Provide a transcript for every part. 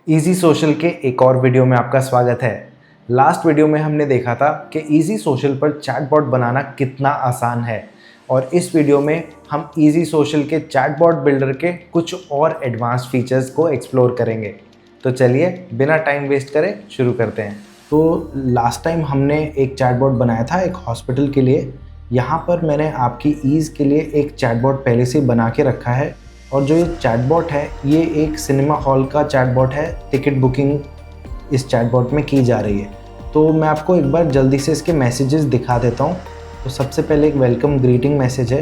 Easy social के एक और वीडियो में आपका स्वागत है। लास्ट वीडियो में हमने देखा था कि इजी सोशल पर चैटबॉट बनाना कितना आसान है और इस वीडियो में हम इजी सोशल के चैटबॉट बिल्डर के कुछ और एडवांस फीचर्स को एक्सप्लोर करेंगे। तो चलिए बिना टाइम वेस्ट करे शुरू करते हैं। तो लास्ट टाइम हमने एक चैटबॉट बनाया था एक हॉस्पिटल के लिए। यहाँ पर मैंने आपकी ईज़ के लिए एक चैटबॉट पहले से बना के रखा है और जो ये चैटबॉट है ये एक सिनेमा हॉल का चैटबॉट है। टिकट बुकिंग इस चैटबॉट में की जा रही है। तो मैं आपको एक बार जल्दी से इसके मैसेजेस दिखा देता हूँ। तो सबसे पहले एक वेलकम ग्रीटिंग मैसेज है,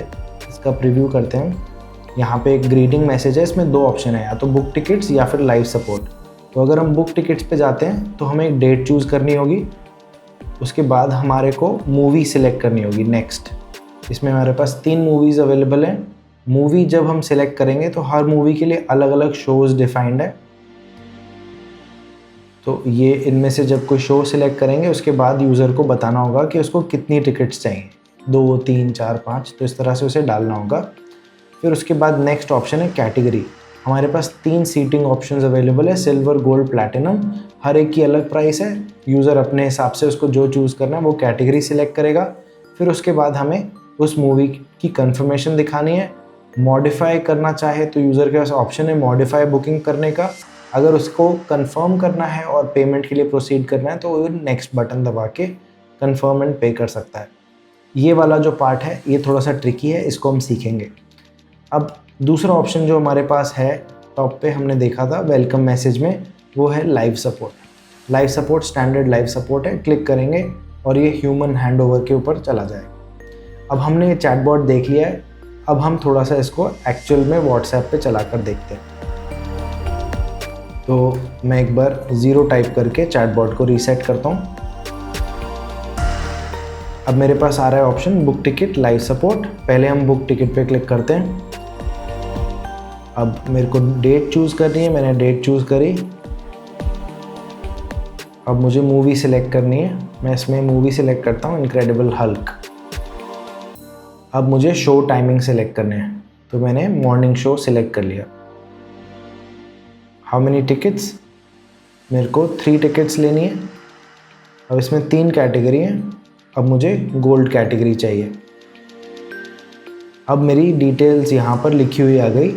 इसका प्रीव्यू करते हैं। यहाँ पे एक ग्रीटिंग मैसेज है, इसमें दो ऑप्शन है, या तो बुक टिकट्स या फिर लाइव सपोर्ट। तो अगर हम बुक टिकट्स पे जाते हैं तो हमें एक डेट चूज़ करनी होगी, उसके बाद हमारे को मूवी सिलेक्ट करनी होगी नेक्स्ट। इसमें हमारे पास 3 मूवीज़ अवेलेबल हैं। मूवी जब हम सिलेक्ट करेंगे तो हर मूवी के लिए अलग अलग शोज़ डिफाइंड है। तो ये इनमें से जब कोई शो सिलेक्ट करेंगे उसके बाद यूज़र को बताना होगा कि उसको कितनी टिकट्स चाहिए, 2, 3, 4, 5, तो इस तरह से उसे डालना होगा। फिर उसके बाद नेक्स्ट ऑप्शन है कैटेगरी। हमारे पास 3 सीटिंग ऑप्शंस अवेलेबल है, सिल्वर, गोल्ड, प्लैटिनम। हर एक की अलग प्राइस है। यूज़र अपने हिसाब से उसको जो चूज़ करना है वो कैटेगरी सिलेक्ट करेगा। फिर उसके बाद हमें उस मूवी की कंफर्मेशन दिखानी है। मॉडिफाई करना चाहे तो यूज़र के पास ऑप्शन है मॉडिफाई बुकिंग करने का। अगर उसको कंफर्म करना है और पेमेंट के लिए प्रोसीड करना है तो वो नेक्स्ट बटन दबा के कंफर्म एंड पे कर सकता है। ये वाला जो पार्ट है ये थोड़ा सा ट्रिकी है, इसको हम सीखेंगे। अब दूसरा ऑप्शन जो हमारे पास है टॉप पे हमने देखा था वेलकम मैसेज में, वो है live support. Live support standard live support है, क्लिक करेंगे और ये ह्यूमन हैंडओवर के ऊपर चला जाएगा। अब हमने ये चैटबॉट देख लिया है, अब हम थोड़ा सा इसको एक्चुअल में व्हाट्सएप पे चला कर देखते हैं। तो मैं एक बार 0 टाइप करके चैटबॉट को रीसेट करता हूँ। अब मेरे पास आ रहा है option book ticket live support. पहले हम बुक टिकट पे क्लिक करते हैं। अब मेरे को डेट चूज़ करनी है, मैंने डेट चूज़ करी। अब मुझे मूवी सिलेक्ट करनी है, मैं इसमें मूवी सिलेक्ट करता हूँ इनक्रेडिबल हल्क। अब मुझे शो टाइमिंग सिलेक्ट करने हैं, तो मैंने मॉर्निंग शो सिलेक्ट कर लिया। हाउ मेनी टिकट्स, मेरे को 3 टिकट्स लेनी है। अब इसमें 3 कैटेगरी हैं, अब मुझे गोल्ड कैटेगरी चाहिए। अब मेरी डिटेल्स यहाँ पर लिखी हुई आ गई।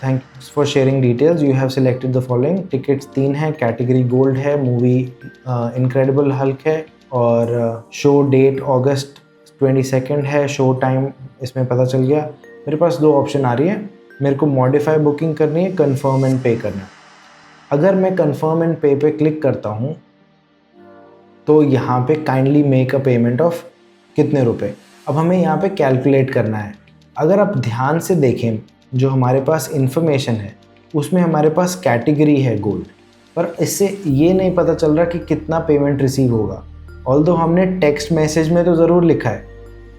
Thanks for sharing details, you have selected the following. Tickets 3 हैं, कैटेगरी गोल्ड है, मूवी इनक्रेडिबल हल्क है और शो डेट अगस्त 22 है, शो टाइम इसमें पता चल गया। मेरे पास 2 ऑप्शन आ रही है, मेरे को मॉडिफाई बुकिंग करनी है, कंफर्म एंड पे करना है। अगर मैं कंफर्म एंड पे क्लिक करता हूँ तो यहाँ पे kindly make a payment of कितने रुपए। अब हमें यहाँ पे कैलकुलेट करना है। अगर आप ध्यान से देखें जो हमारे पास इंफॉर्मेशन है उसमें हमारे पास कैटेगरी है गोल्ड, पर इससे ये नहीं पता चल रहा कि कितना पेमेंट रिसीव होगा। ऑल्दो हमने टेक्स्ट मैसेज में तो ज़रूर लिखा है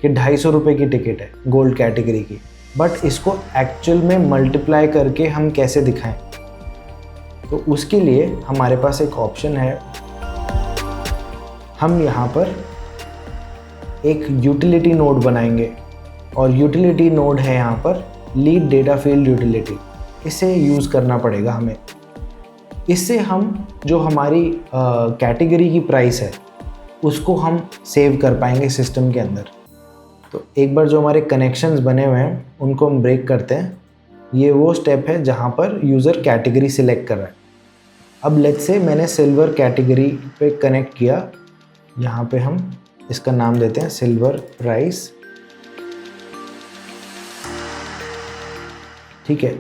कि 250 रुपये की टिकट है गोल्ड कैटेगरी की, बट इसको एक्चुअल में मल्टीप्लाई करके हम कैसे दिखाएं। तो उसके लिए हमारे पास एक ऑप्शन है, हम यहाँ पर एक यूटिलिटी नोड बनाएंगे और यूटिलिटी नोड है यहाँ पर लीड डेटा फील्ड यूटिलिटी। इसे यूज़ करना पड़ेगा हमें। इससे हम जो हमारी कैटेगरी की प्राइस है उसको हम सेव कर पाएंगे सिस्टम के अंदर। तो एक बार जो हमारे कनेक्शंस बने हुए हैं उनको हम ब्रेक करते हैं। ये वो स्टेप है जहाँ पर यूज़र कैटेगरी सिलेक्ट कर रहा है। अब लेट्स से मैंने सिल्वर कैटेगरी पे कनेक्ट किया, यहाँ पे हम इसका नाम देते हैं सिल्वर प्राइस। ठीक है।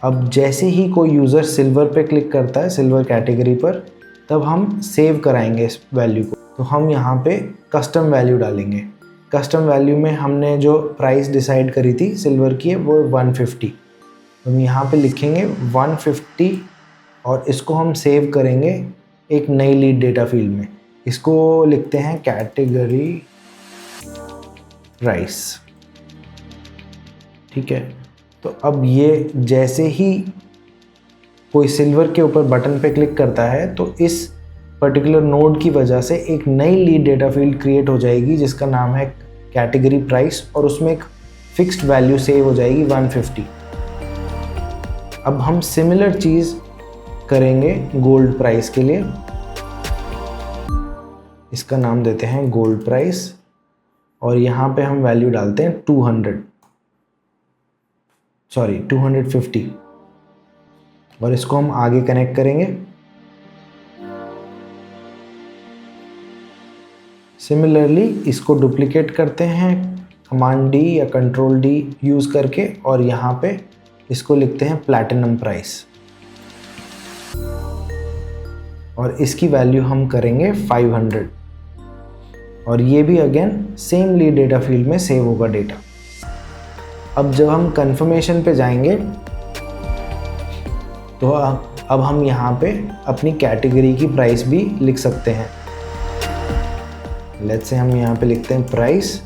अब जैसे ही कोई यूज़र सिल्वर पे क्लिक करता है सिल्वर कैटेगरी पर, तब हम सेव कराएंगे इस वैल्यू को। तो हम यहाँ पे कस्टम वैल्यू डालेंगे। कस्टम वैल्यू में हमने जो प्राइस डिसाइड करी थी सिल्वर की है वो 150। हम यहाँ पे लिखेंगे 150 और इसको हम सेव करेंगे एक नई लीड डेटा फील्ड में। इसको लिखते हैं कैटेगरी प्राइस। ठीक है। तो अब ये जैसे ही कोई सिल्वर के ऊपर बटन पे क्लिक करता है तो इस पर्टिकुलर नोड की वजह से एक नई लीड डेटा फील्ड क्रिएट हो जाएगी जिसका नाम है कैटेगरी प्राइस और उसमें एक फिक्स्ड वैल्यू सेव हो जाएगी 150। अब हम सिमिलर चीज़ करेंगे गोल्ड प्राइस के लिए। इसका नाम देते हैं गोल्ड प्राइस और यहाँ पे हम वैल्यू डालते हैं 250 और इसको हम आगे कनेक्ट करेंगे। सिमिलरली इसको डुप्लीकेट करते हैं कमांड डी या कंट्रोल डी यूज़ करके और यहाँ पे इसको लिखते हैं प्लैटिनम प्राइस और इसकी वैल्यू हम करेंगे 500 और ये भी again same lead data field में सेव होगा डेटा। अब जब हम कंफर्मेशन पे जाएंगे तो अब हम यहाँ पे अपनी कैटेगरी की प्राइस भी लिख सकते हैं। लेट्स से हम यहाँ पे लिखते हैं प्राइस।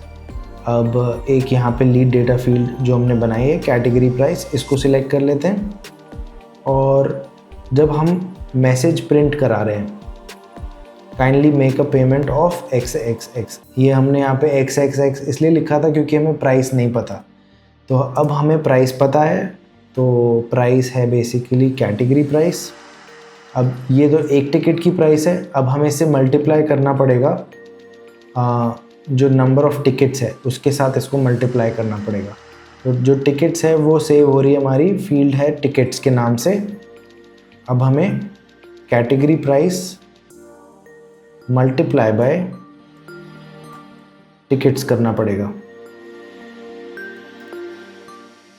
अब एक यहाँ पे लीड डेटा फील्ड जो हमने बनाई है कैटेगरी प्राइस, इसको सिलेक्ट कर लेते हैं और जब हम मैसेज प्रिंट करा रहे हैं kindly make a payment of XXX, ये हमने यहाँ पे XXX इसलिए लिखा था क्योंकि हमें प्राइस नहीं पता। तो अब हमें प्राइस पता है, तो प्राइस है बेसिकली कैटेगरी प्राइस। अब ये तो एक टिकट की प्राइस है, अब हमें इसे मल्टीप्लाई करना पड़ेगा जो नंबर ऑफ टिकट्स है उसके साथ इसको मल्टीप्लाई करना पड़ेगा। तो जो टिकट्स है वो सेव हो रही है, हमारी फील्ड है टिकट्स के नाम से। अब हमें category price multiply by tickets करना पड़ेगा।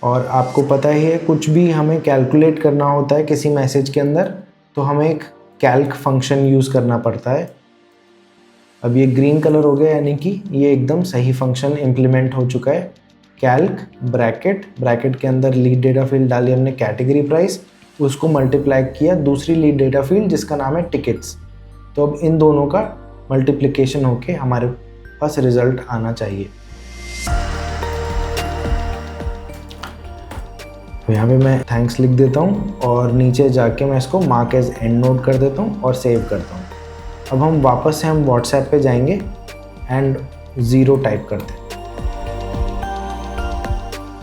और आपको पता ही है कुछ भी हमें कैलकुलेट करना होता है किसी मैसेज के अंदर तो हमें एक कैल्क फंक्शन यूज़ करना पड़ता है। अब ये ग्रीन कलर हो गया यानी कि ये एकदम सही फंक्शन इम्प्लीमेंट हो चुका है। कैल्क ब्रैकेट के अंदर लीड डेटा फील्ड डाली हमने कैटेगरी प्राइस, उसको मल्टीप्लाई किया दूसरी लीड डेटा फील्ड जिसका नाम है टिकट्स। तो अब इन दोनों का मल्टीप्लिकेशन होके हमारे पास रिजल्ट आना चाहिए। तो यहाँ पे मैं थैंक्स लिख देता हूँ और नीचे जाके मैं इसको मार्क एज एंड नोट कर देता हूँ और सेव करता हूँ। अब हम वापस से हम व्हाट्सएप पे जाएंगे एंड 0 टाइप करते हैं।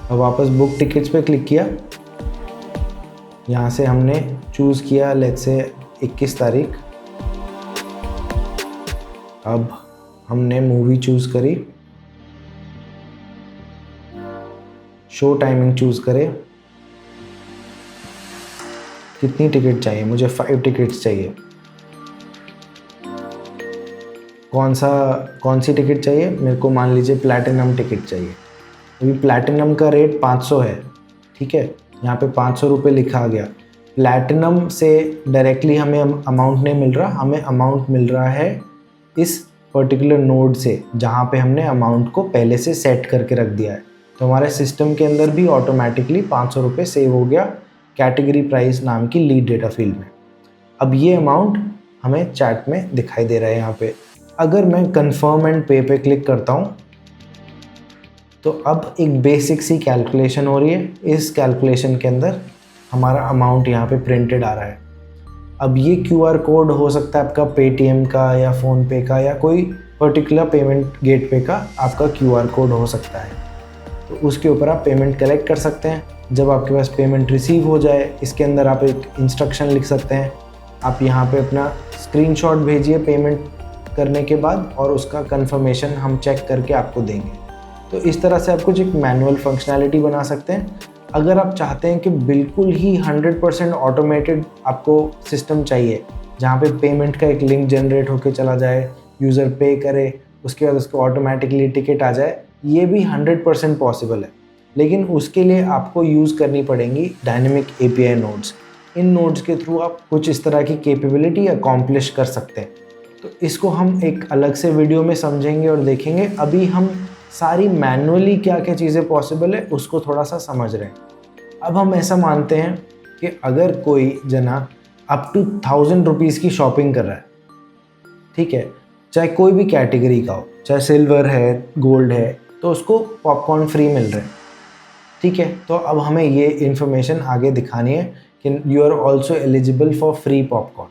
अब वापस बुक टिकट्स पे क्लिक किया, यहाँ से हमने चूज़ किया लेट्स से 21 तारीख। अब हमने मूवी चूज़ करी, शो टाइमिंग चूज़ करें, कितनी टिकट चाहिए, मुझे 5 टिकट्स चाहिए। कौन सी टिकट चाहिए, मेरे को मान लीजिए प्लैटिनम टिकट चाहिए। अभी प्लैटिनम का रेट 500 है, ठीक है, यहाँ पे 500 रुपये लिखा गया। प्लैटिनम से डायरेक्टली हमें अमाउंट नहीं मिल रहा, हमें अमाउंट मिल रहा है इस पर्टिकुलर नोड से जहाँ पे हमने अमाउंट को पहले से सेट करके रख दिया है। तो हमारे सिस्टम के अंदर भी ऑटोमेटिकली 500 रुपये सेव हो गया कैटेगरी प्राइस नाम की लीड डेटा फील्ड में। अब ये अमाउंट हमें चैट में दिखाई दे रहा है यहाँ पे। अगर मैं कन्फर्म एंड पे पे क्लिक करता हूँ तो अब एक बेसिक सी कैलकुलेशन हो रही है। इस कैलकुलेशन के अंदर हमारा अमाउंट यहाँ पे प्रिंटेड आ रहा है। अब ये QR कोड हो सकता है आपका पेटीएम का या फ़ोनपे का या कोई पर्टिकुलर पेमेंट गेटवे का आपका QR कोड हो सकता है। तो उसके ऊपर आप पेमेंट कलेक्ट कर सकते हैं। जब आपके पास पेमेंट रिसीव हो जाए इसके अंदर आप एक इंस्ट्रक्शन लिख सकते हैं। आप यहाँ पे अपना स्क्रीनशॉट भेजिए पेमेंट करने के बाद और उसका कंफर्मेशन हम चेक करके आपको देंगे। तो इस तरह से आप कुछ एक मैनुअल फंक्शनैलिटी बना सकते हैं। अगर आप चाहते हैं कि बिल्कुल ही 100% ऑटोमेटेड आपको सिस्टम चाहिए जहाँ पे पेमेंट का एक लिंक जनरेट होके चला जाए, यूज़र पे करे, उसके बाद उसको ऑटोमेटिकली टिकट आ जाए, ये भी 100% पॉसिबल है। लेकिन उसके लिए आपको यूज़ करनी पड़ेंगी डायनेमिक API नोड्स। इन नोड्स के थ्रू आप कुछ इस तरह की कैपेबिलिटी अकॉम्प्लिश कर सकते हैं। तो इसको हम एक अलग से वीडियो में समझेंगे और देखेंगे। अभी हम सारी मैनुअली क्या क्या चीज़ें पॉसिबल है उसको थोड़ा सा समझ रहे हैं। अब हम ऐसा मानते हैं कि अगर कोई जना अप टू 1000 रुपीज़ की शॉपिंग कर रहा है, ठीक है, चाहे कोई भी कैटेगरी का हो, चाहे सिल्वर है, गोल्ड है, तो उसको पॉपकॉर्न फ्री मिल रहे हैं, ठीक है। तो अब हमें ये इन्फॉर्मेशन आगे दिखानी है कि you are also eligible for free popcorn,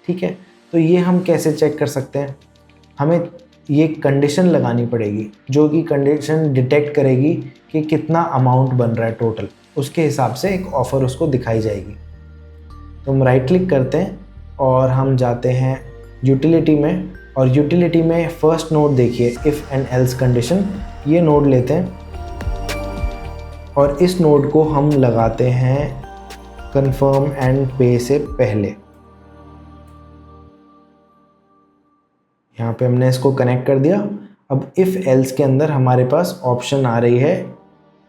ठीक है। तो ये हम कैसे चेक कर सकते हैं, हमें ये कंडीशन लगानी पड़ेगी जो कि कंडीशन डिटेक्ट करेगी कि कितना अमाउंट बन रहा है टोटल। उसके हिसाब से एक ऑफ़र उसको दिखाई जाएगी। तो हम राइट क्लिक करते हैं और हम जाते हैं यूटिलिटी में, और यूटिलिटी में फर्स्ट नोड देखिए इफ़ एंड एल्स कंडीशन, ये नोड लेते हैं और इस नोड को हम लगाते हैं कंफर्म एंड पे से पहले। यहाँ पे हमने इसको कनेक्ट कर दिया। अब इफ़ एल्स के अंदर हमारे पास ऑप्शन आ रही है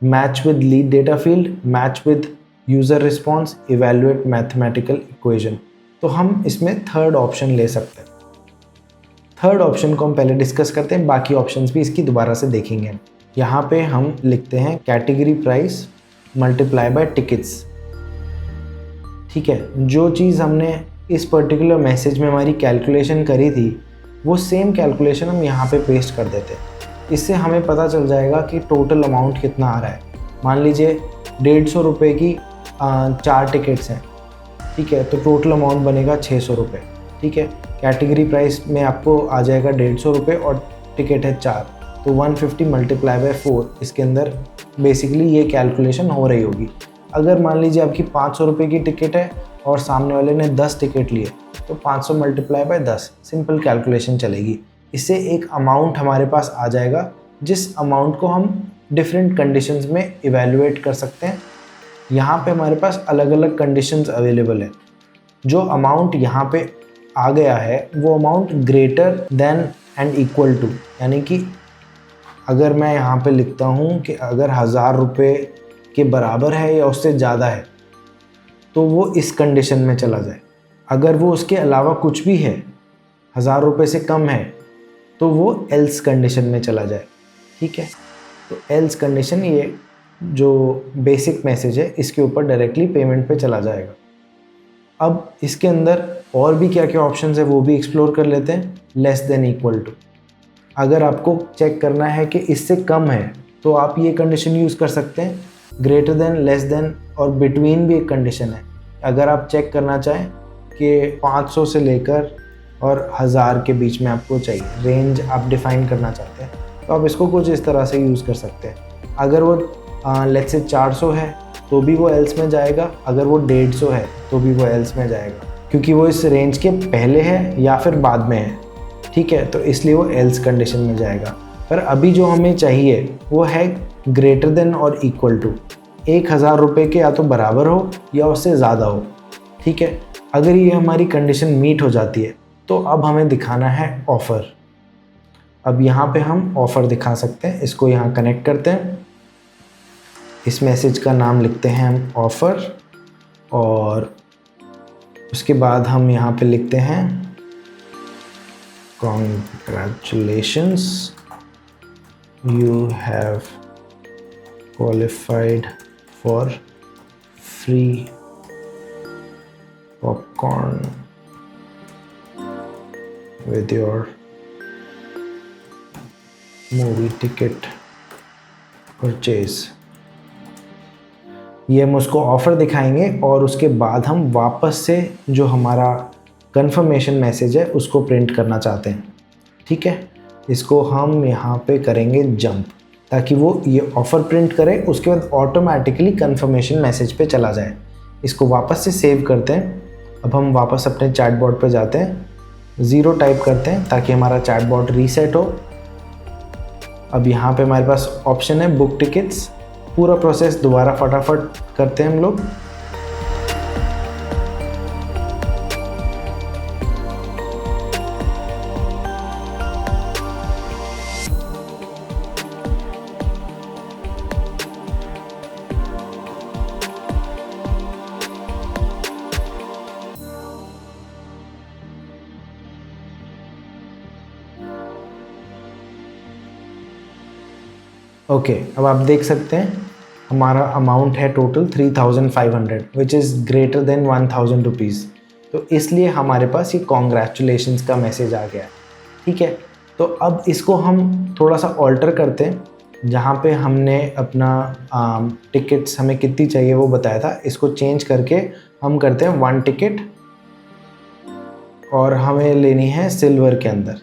match with lead data field, match with user response, evaluate mathematical equation. तो हम इसमें थर्ड ऑप्शन ले सकते हैं। थर्ड ऑप्शन को हम पहले डिस्कस करते हैं, बाकी ऑप्शंस भी इसकी दोबारा से देखेंगे। यहाँ पे हम लिखते हैं category price multiply by tickets. ठीक है, जो चीज़ हमने इस पर्टिकुलर मैसेज में हमारी कैलकुलेशन करी थी वो सेम कैलकुलेशन हम यहाँ पे पेस्ट कर देते हैं। इससे हमें पता चल जाएगा कि टोटल अमाउंट कितना आ रहा है। मान लीजिए 150 रुपये की 4 टिकट्स हैं, ठीक है, तो टोटल अमाउंट बनेगा 600 रुपये। ठीक है, कैटेगरी प्राइस में आपको आ जाएगा 150 रुपये और टिकट है 4, तो 150 मल्टीप्लाई बाय 4, इसके अंदर बेसिकली ये कैलकुलेशन हो रही होगी। अगर मान लीजिए आपकी 500 रुपये की टिकट है और सामने वाले ने 10 टिकट लिए, तो 500 मल्टीप्लाई बाय 10, सिंपल कैलकुलेशन चलेगी। इससे एक अमाउंट हमारे पास आ जाएगा जिस अमाउंट को हम डिफरेंट कंडीशंस में इवेलुएट कर सकते हैं। यहाँ पे हमारे पास अलग अलग कंडीशंस अवेलेबल है। जो अमाउंट यहाँ पे आ गया है वो amount greater than and equal to, यानी कि अगर मैं यहाँ पे लिखता हूँ कि अगर 1000 रुपये के बराबर है या उससे ज़्यादा है तो वो इस कंडीशन में चला जाए। अगर वो उसके अलावा कुछ भी है, 1000 रुपये से कम है, तो वो एल्स कंडीशन में चला जाए। ठीक है, तो एल्स कंडीशन ये जो बेसिक मैसेज है इसके ऊपर डायरेक्टली पेमेंट पे चला जाएगा। अब इसके अंदर और भी क्या क्या ऑप्शंस है वो भी एक्सप्लोर कर लेते हैं। लेस देन इक्वल टू, अगर आपको चेक करना है कि इससे कम है तो आप ये कंडीशन यूज़ कर सकते हैं। ग्रेटर देन, लेस देन और बिटवीन भी एक कंडीशन है। अगर आप चेक करना चाहें कि 500 से लेकर और 1000 के बीच में आपको चाहिए, रेंज आप डिफ़ाइन करना चाहते हैं, तो आप इसको कुछ इस तरह से यूज़ कर सकते हैं। अगर वो लेट्स से 400 है तो भी वो एल्स में जाएगा, अगर वो 150 है तो भी वो एल्स में जाएगा, क्योंकि वो इस रेंज के पहले है या फिर बाद में है। ठीक है, तो इसलिए वो एल्स कंडीशन में जाएगा। पर अभी जो हमें चाहिए वो है ग्रेटर देन और इक्वल टू, 1000 रुपये के या तो बराबर हो या उससे ज़्यादा हो। ठीक है, अगर ये हमारी कंडीशन मीट हो जाती है तो अब हमें दिखाना है ऑफ़र। अब यहाँ पे हम ऑफ़र दिखा सकते हैं। इसको यहाँ कनेक्ट करते हैं, इस मैसेज का नाम लिखते हैं हम ऑफ़र, और उसके बाद हम यहाँ पे लिखते हैं congratulations, you have qualified for free popcorn with your movie ticket purchase। ये हम उसको ऑफ़र दिखाएंगे और उसके बाद हम वापस से जो हमारा कंफर्मेशन मैसेज है उसको प्रिंट करना चाहते हैं। ठीक है, इसको हम यहाँ पे करेंगे जंप, ताकि वो ये ऑफ़र प्रिंट करे, उसके बाद ऑटोमेटिकली कंफर्मेशन मैसेज पे चला जाए। इसको वापस से सेव करते हैं। अब हम वापस अपने चैटबॉट पे जाते हैं, 0 टाइप करते हैं ताकि हमारा चैटबॉट रीसेट हो। अब यहाँ पे हमारे पास ऑप्शन है बुक टिकट्स। पूरा प्रोसेस दोबारा फटाफट करते हैं हम लोग। ओके, अब आप देख सकते हैं हमारा अमाउंट है total 3500, which is greater than 1000 rupees. तो इसलिए हमारे पास ये कॉन्ग्रेचुलेशंस का मैसेज आ गया है। ठीक है, तो अब इसको हम थोड़ा सा ऑल्टर करते हैं। जहाँ पे हमने अपना टिकट्स हमें कितनी चाहिए वो बताया था, इसको चेंज करके हम करते हैं 1 टिकट, और हमें लेनी है सिल्वर के अंदर।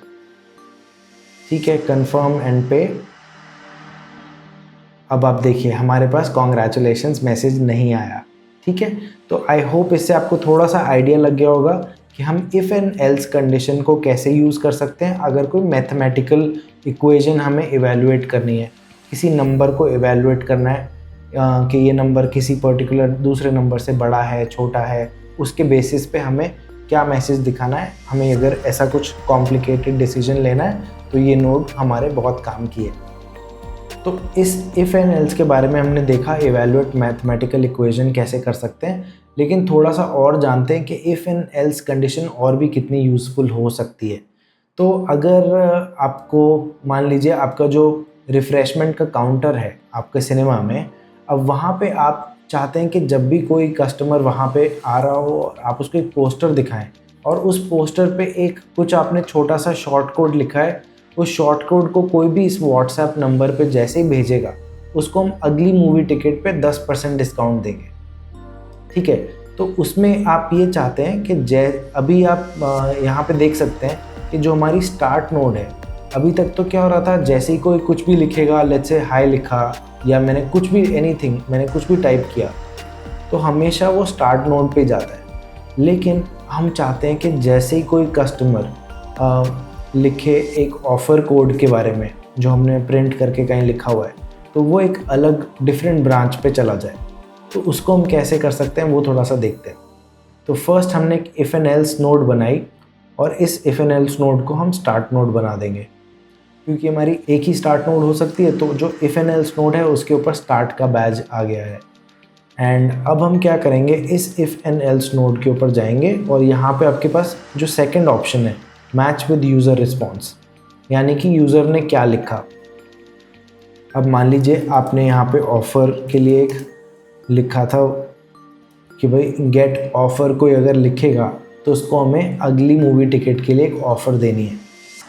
ठीक है, कंफर्म एंड पे। अब आप देखिए हमारे पास कॉन्ग्रेचुलेशंस मैसेज नहीं आया। ठीक है, तो आई होप इससे आपको थोड़ा सा आइडिया लग गया होगा कि हम इफ़ एंड एल्स कंडीशन को कैसे यूज़ कर सकते हैं अगर कोई मैथमेटिकल इक्वेशन हमें इवेलुएट करनी है, किसी नंबर को इवेलुएट करना है कि ये नंबर किसी पर्टिकुलर दूसरे नंबर से बड़ा है छोटा है, उसके बेसिस पे हमें क्या मैसेज दिखाना है। हमें अगर ऐसा कुछ कॉम्प्लिकेटेड डिसीजन लेना है तो ये नोड हमारे बहुत काम की है। तो इस इफ़ एंड एल्स के बारे में हमने देखा इवेलुएट मैथमेटिकल इक्वेशन कैसे कर सकते हैं, लेकिन थोड़ा सा और जानते हैं कि इफ़ एंड एल्स कंडीशन और भी कितनी यूज़फुल हो सकती है। तो अगर आपको मान लीजिए आपका जो रिफ़्रेशमेंट का काउंटर है आपके सिनेमा में, अब वहाँ पे आप चाहते हैं कि जब भी कोई कस्टमर वहाँ पे आ रहा हो और आप उसको एक पोस्टर दिखाएं और उस पोस्टर पे एक कुछ आपने छोटा सा शॉर्ट कोड लिखा है, उस शॉर्ट कोड को कोई भी इस व्हाट्सएप नंबर पे जैसे ही भेजेगा उसको हम अगली मूवी टिकट पे 10% डिस्काउंट देंगे। ठीक है, तो उसमें आप ये चाहते हैं कि अभी आप यहाँ पे देख सकते हैं कि जो हमारी स्टार्ट नोड है, अभी तक तो क्या हो रहा था, जैसे ही कोई कुछ भी लिखेगा, लेट्स से हाय लिखा या मैंने कुछ भी एनीथिंग मैंने कुछ भी टाइप किया तो हमेशा वो स्टार्ट नोड पे जाता है। लेकिन हम चाहते हैं कि जैसे ही कोई कस्टमर लिखे एक ऑफ़र कोड के बारे में जो हमने प्रिंट करके कहीं लिखा हुआ है, तो वो एक अलग डिफरेंट ब्रांच पे चला जाए। तो उसको हम कैसे कर सकते हैं वो थोड़ा सा देखते हैं। तो फर्स्ट हमने एक इफ़ एंड एल्स नोड बनाई और इस इफ़ एंड एल्स नोड को हम स्टार्ट नोड बना देंगे, क्योंकि हमारी एक ही स्टार्ट नोड हो सकती है। तो जो इफ़ एंड एल्स नोड है उसके ऊपर स्टार्ट का बैज आ गया है। एंड अब हम क्या करेंगे, इस इफ़ एंड एल्स नोड के ऊपर जाएंगे और यहाँ पे आपके पास जो सेकंड ऑप्शन है मैच विद यूज़र रिस्पॉन्स, यानी कि यूज़र ने क्या लिखा। अब मान लीजिए आपने यहाँ पे ऑफ़र के लिए एक लिखा था कि भाई गेट ऑफ़र, कोई अगर लिखेगा तो उसको हमें अगली मूवी टिकट के लिए एक ऑफ़र देनी है।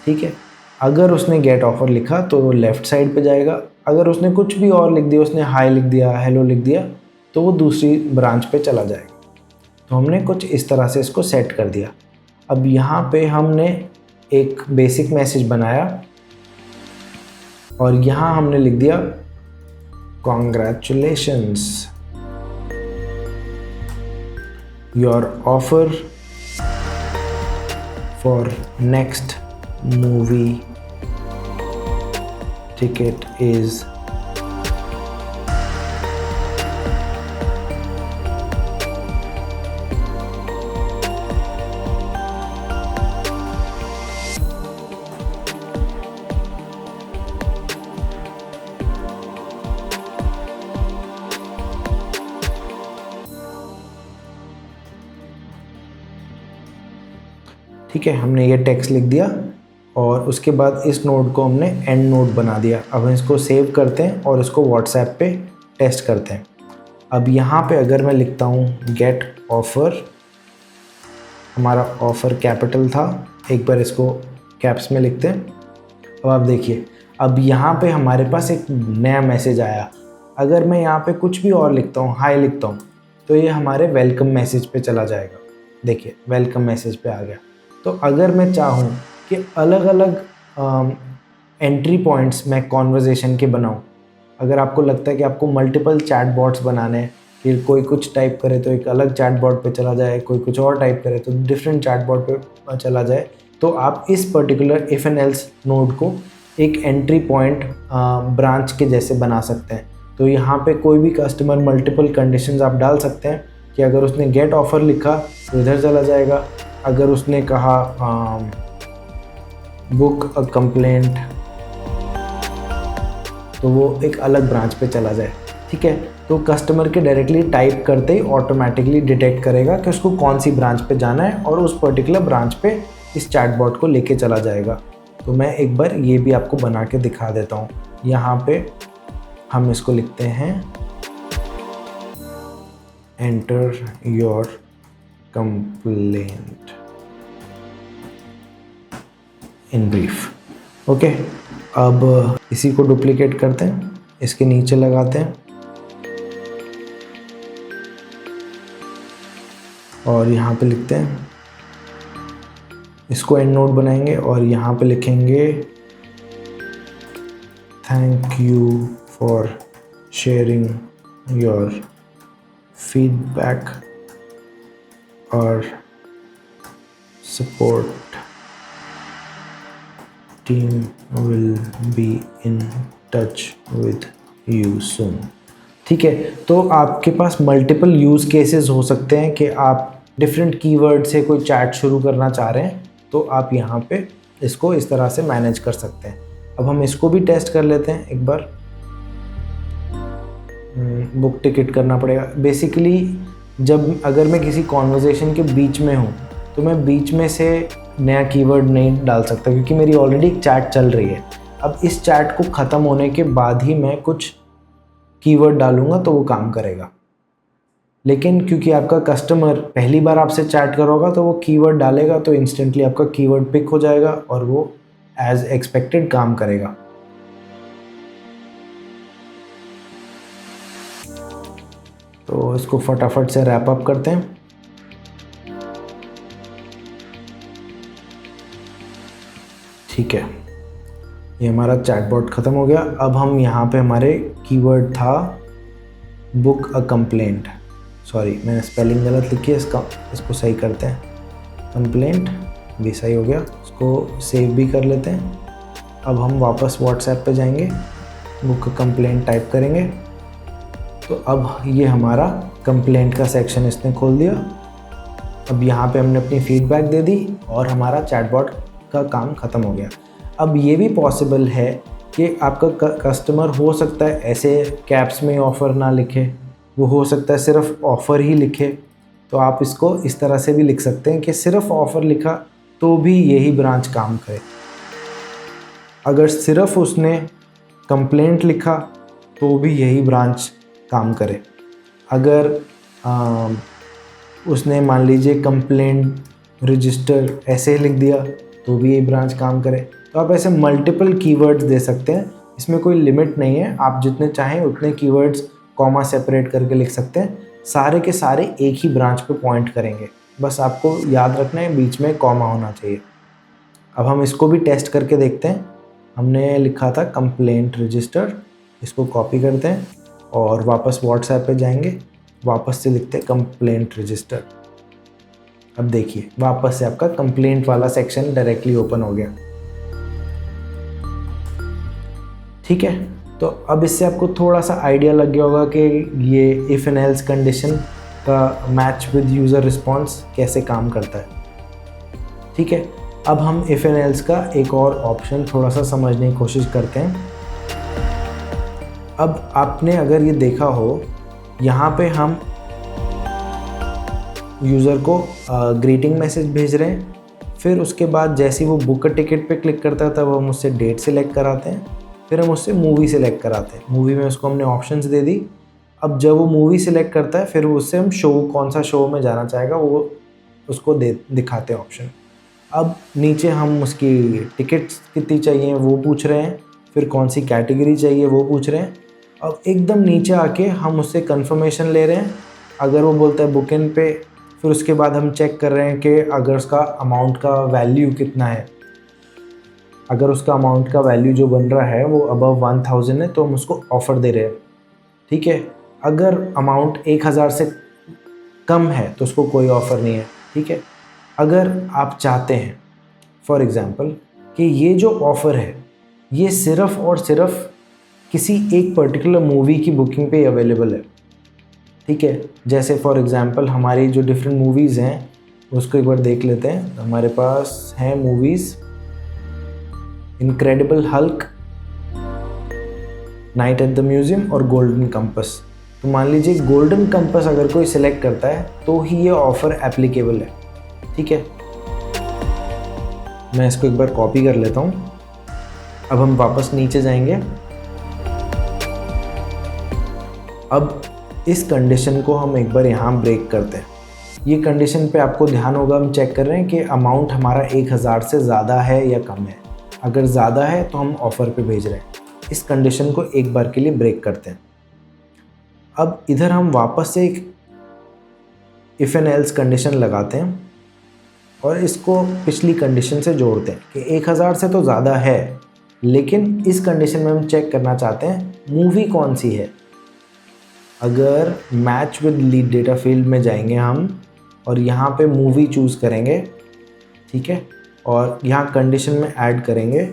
ठीक है, अगर उसने गेट ऑफ़र लिखा तो वो लेफ़्ट साइड पे जाएगा। अगर उसने कुछ भी और लिख दिया, उसने हाई लिख दिया, हेलो लिख दिया, तो वो दूसरी ब्रांच पे चला जाएगा। तो हमने कुछ इस तरह से इसको सेट कर दिया। अब यहाँ पे हमने एक बेसिक मैसेज बनाया और यहाँ हमने लिख दिया congratulations, your offer for next movie ticket is ठीक है, हमने ये टेक्स्ट लिख दिया और उसके बाद इस नोड को हमने एंड नोड बना दिया। अब हम इसको सेव करते हैं और इसको व्हाट्सएप पे टेस्ट करते हैं। अब यहाँ पे अगर मैं लिखता हूँ गेट ऑफ़र, हमारा ऑफ़र कैपिटल था, एक बार इसको कैप्स में लिखते हैं। अब आप देखिए, अब यहाँ पे हमारे पास एक नया मैसेज आया। अगर मैं यहाँ पे कुछ भी और लिखता हूँ, हाय लिखता हूँ, तो ये हमारे वेलकम मैसेज पे चला जाएगा। देखिए वेलकम मैसेज पे आ गया। तो अगर मैं चाहूँ कि अलग अलग एंट्री पॉइंट्स मैं कॉन्वर्जेसन के बनाऊँ, अगर आपको लगता है कि आपको मल्टीपल चैट बॉट्स बनाने हैं, फिर कोई कुछ टाइप करे तो एक अलग चैट बॉट पे चला जाए, कोई कुछ और टाइप करे तो डिफरेंट चैट बॉट पे चला जाए, तो आप इस particular if and else node को एक एंट्री पॉइंट ब्रांच के जैसे बना सकते हैं। तो यहाँ पे कोई भी कस्टमर मल्टीपल कंडीशंस आप डाल सकते हैं कि अगर उसने गेट ऑफ़र लिखा तो इधर चला जाएगा, अगर उसने कहा बुक अ कंप्लेंट तो वो एक अलग ब्रांच पे चला जाए। ठीक है, तो कस्टमर के डायरेक्टली टाइप करते ही ऑटोमेटिकली डिटेक्ट करेगा कि उसको कौन सी ब्रांच पे जाना है और उस पर्टिकुलर ब्रांच पे इस चैटबॉट को लेके चला जाएगा। तो मैं एक बार ये भी आपको बना के दिखा देता हूँ। यहाँ पे हम इसको लिखते हैं enter your complaint in brief. Okay, अब इसी को डुप्लीकेट करते हैं, इसके नीचे लगाते हैं और यहाँ पे लिखते हैं, इसको एंड नोट बनाएंगे और यहाँ पे लिखेंगे thank you for sharing your feedback or support team will be in touch with you soon। ठीक है, तो आपके पास मल्टीपल यूज़ केसेस हो सकते हैं कि आप डिफरेंट कीवर्ड से कोई चैट शुरू करना चाह रहे हैं, तो आप यहाँ पे इसको इस तरह से मैनेज कर सकते हैं। अब हम इसको भी टेस्ट कर लेते हैं एक बार। बुक टिकट करना पड़ेगा। बेसिकली जब अगर मैं किसी कॉन्वर्जेशन के बीच में हूँ तो मैं बीच में से नया कीवर्ड नहीं डाल सकता, क्योंकि मेरी ऑलरेडी एक चैट चल रही है। अब इस चैट को ख़त्म होने के बाद ही मैं कुछ कीवर्ड डालूँगा तो वो काम करेगा। लेकिन क्योंकि आपका कस्टमर पहली बार आपसे चैट करोगा तो वो कीवर्ड डालेगा, तो इंस्टेंटली आपका कीवर्ड पिक हो जाएगा और वो एज एक्सपेक्टेड काम करेगा। तो इसको फटाफट से रैप अप करते हैं। ठीक है, ये हमारा चैटबॉट ख़त्म हो गया। अब हम यहाँ पे हमारे कीवर्ड था बुक अ कंप्लेंट। सॉरी, मैंने स्पेलिंग गलत लिखी है, इसको सही करते हैं। कंप्लेंट भी सही हो गया, इसको सेव भी कर लेते हैं। अब हम वापस व्हाट्सएप पे जाएंगे, बुक अ कंप्लेंट टाइप करेंगे, तो अब ये हमारा कंप्लेंट का सेक्शन इसने खोल दिया। अब यहाँ पे हमने अपनी फीडबैक दे दी और हमारा चैटबॉट का काम ख़त्म हो गया। अब ये भी पॉसिबल है कि आपका कस्टमर हो सकता है ऐसे कैप्स में ऑफ़र ना लिखे, वो हो सकता है सिर्फ ऑफ़र ही लिखे। तो आप इसको इस तरह से भी लिख सकते हैं कि सिर्फ ऑफ़र लिखा तो भी यही ब्रांच काम करे। अगर सिर्फ उसने कंप्लेंट लिखा तो भी यही ब्रांच काम करे। अगर उसने मान लीजिए कंप्लेंट रजिस्टर ऐसे लिख दिया तो भी ये ब्रांच काम करे। तो आप ऐसे मल्टीपल कीवर्ड्स दे सकते हैं, इसमें कोई लिमिट नहीं है। आप जितने चाहें उतने कीवर्ड्स कॉमा सेपरेट करके लिख सकते हैं। सारे के सारे एक ही ब्रांच पे पॉइंट करेंगे, बस आपको याद रखना है बीच में कॉमा होना चाहिए। अब हम इसको भी टेस्ट करके देखते हैं। हमने लिखा था कंप्लेंट रजिस्टर, इसको कॉपी करते हैं और वापस व्हाट्सएप पे जाएंगे, वापस से लिखते हैं कंप्लेंट रजिस्टर। अब देखिए वापस से आपका कंप्लेंट वाला सेक्शन डायरेक्टली ओपन हो गया। ठीक है, तो अब इससे आपको थोड़ा सा आइडिया लग गया होगा कि ये इफ एंड एल्स कंडीशन का मैच विद यूज़र रिस्पॉन्स कैसे काम करता है। ठीक है, अब हम इफ एंड एल्स का एक और ऑप्शन थोड़ा सा समझने की कोशिश करते हैं। अब आपने अगर ये देखा हो, यहाँ पे हम यूज़र को ग्रीटिंग मैसेज भेज रहे हैं, फिर उसके बाद जैसे ही वो बुक का टिकट पे क्लिक करता है तब हम उससे डेट सेलेक्ट कराते हैं, फिर हम उससे मूवी सेलेक्ट कराते हैं। मूवी में उसको हमने ऑप्शंस दे दी। अब जब वो मूवी सेलेक्ट करता है फिर उससे हम शो, कौन सा शो में जाना चाहेगा वो उसको दिखाते हैं ऑप्शन। अब नीचे हम उसकी टिकट्स कितनी चाहिए वो पूछ रहे हैं, फिर कौन सी कैटेगरी चाहिए वो पूछ रहे हैं। अब एकदम नीचे आके हम उससे कंफर्मेशन ले रहे हैं। अगर वो बोलता है बुक इन पे, फिर उसके बाद हम चेक कर रहे हैं कि अगर उसका अमाउंट का वैल्यू कितना है। अगर उसका अमाउंट का वैल्यू जो बन रहा है वो अबव 1000 है तो हम उसको ऑफ़र दे रहे हैं। ठीक है, अगर अमाउंट 1000 से कम है तो उसको कोई ऑफ़र नहीं है। ठीक है, अगर आप चाहते हैं फॉर एग्ज़ाम्पल कि ये जो ऑफ़र है ये सिर्फ़ और सिर्फ किसी एक पर्टिकुलर मूवी की बुकिंग पे अवेलेबल है। ठीक है, जैसे फॉर एग्ज़ाम्पल हमारी जो डिफरेंट मूवीज़ हैं उसको एक बार देख लेते हैं। हमारे पास हैं movies incredible Hulk, night at the museum और गोल्डन कंपस। तो मान लीजिए गोल्डन कंपस अगर कोई सिलेक्ट करता है तो ही ये ऑफ़र एप्लीकेबल है। ठीक है, मैं इसको एक बार कॉपी कर लेता हूँ। अब हम वापस नीचे जाएंगे। अब इस कंडीशन को हम एक बार यहाँ ब्रेक करते हैं। ये कंडीशन पे आपको ध्यान होगा, हम चेक कर रहे हैं कि अमाउंट हमारा 1000 से ज़्यादा है या कम है। अगर ज़्यादा है तो हम ऑफ़र पे भेज रहे हैं। इस कंडीशन को एक बार के लिए ब्रेक करते हैं। अब इधर हम वापस से एक इफ एंड एल्स कंडीशन लगाते हैं और इसको पिछली कंडीशन से जोड़ते हैं कि 1000 से तो ज़्यादा है, लेकिन इस कंडीशन में हम चेक करना चाहते हैं मूवी कौन सी है। अगर match with lead data field में जाएंगे हम और यहाँ पे मूवी चूज़ करेंगे, ठीक है, और यहाँ कंडीशन में ऐड करेंगे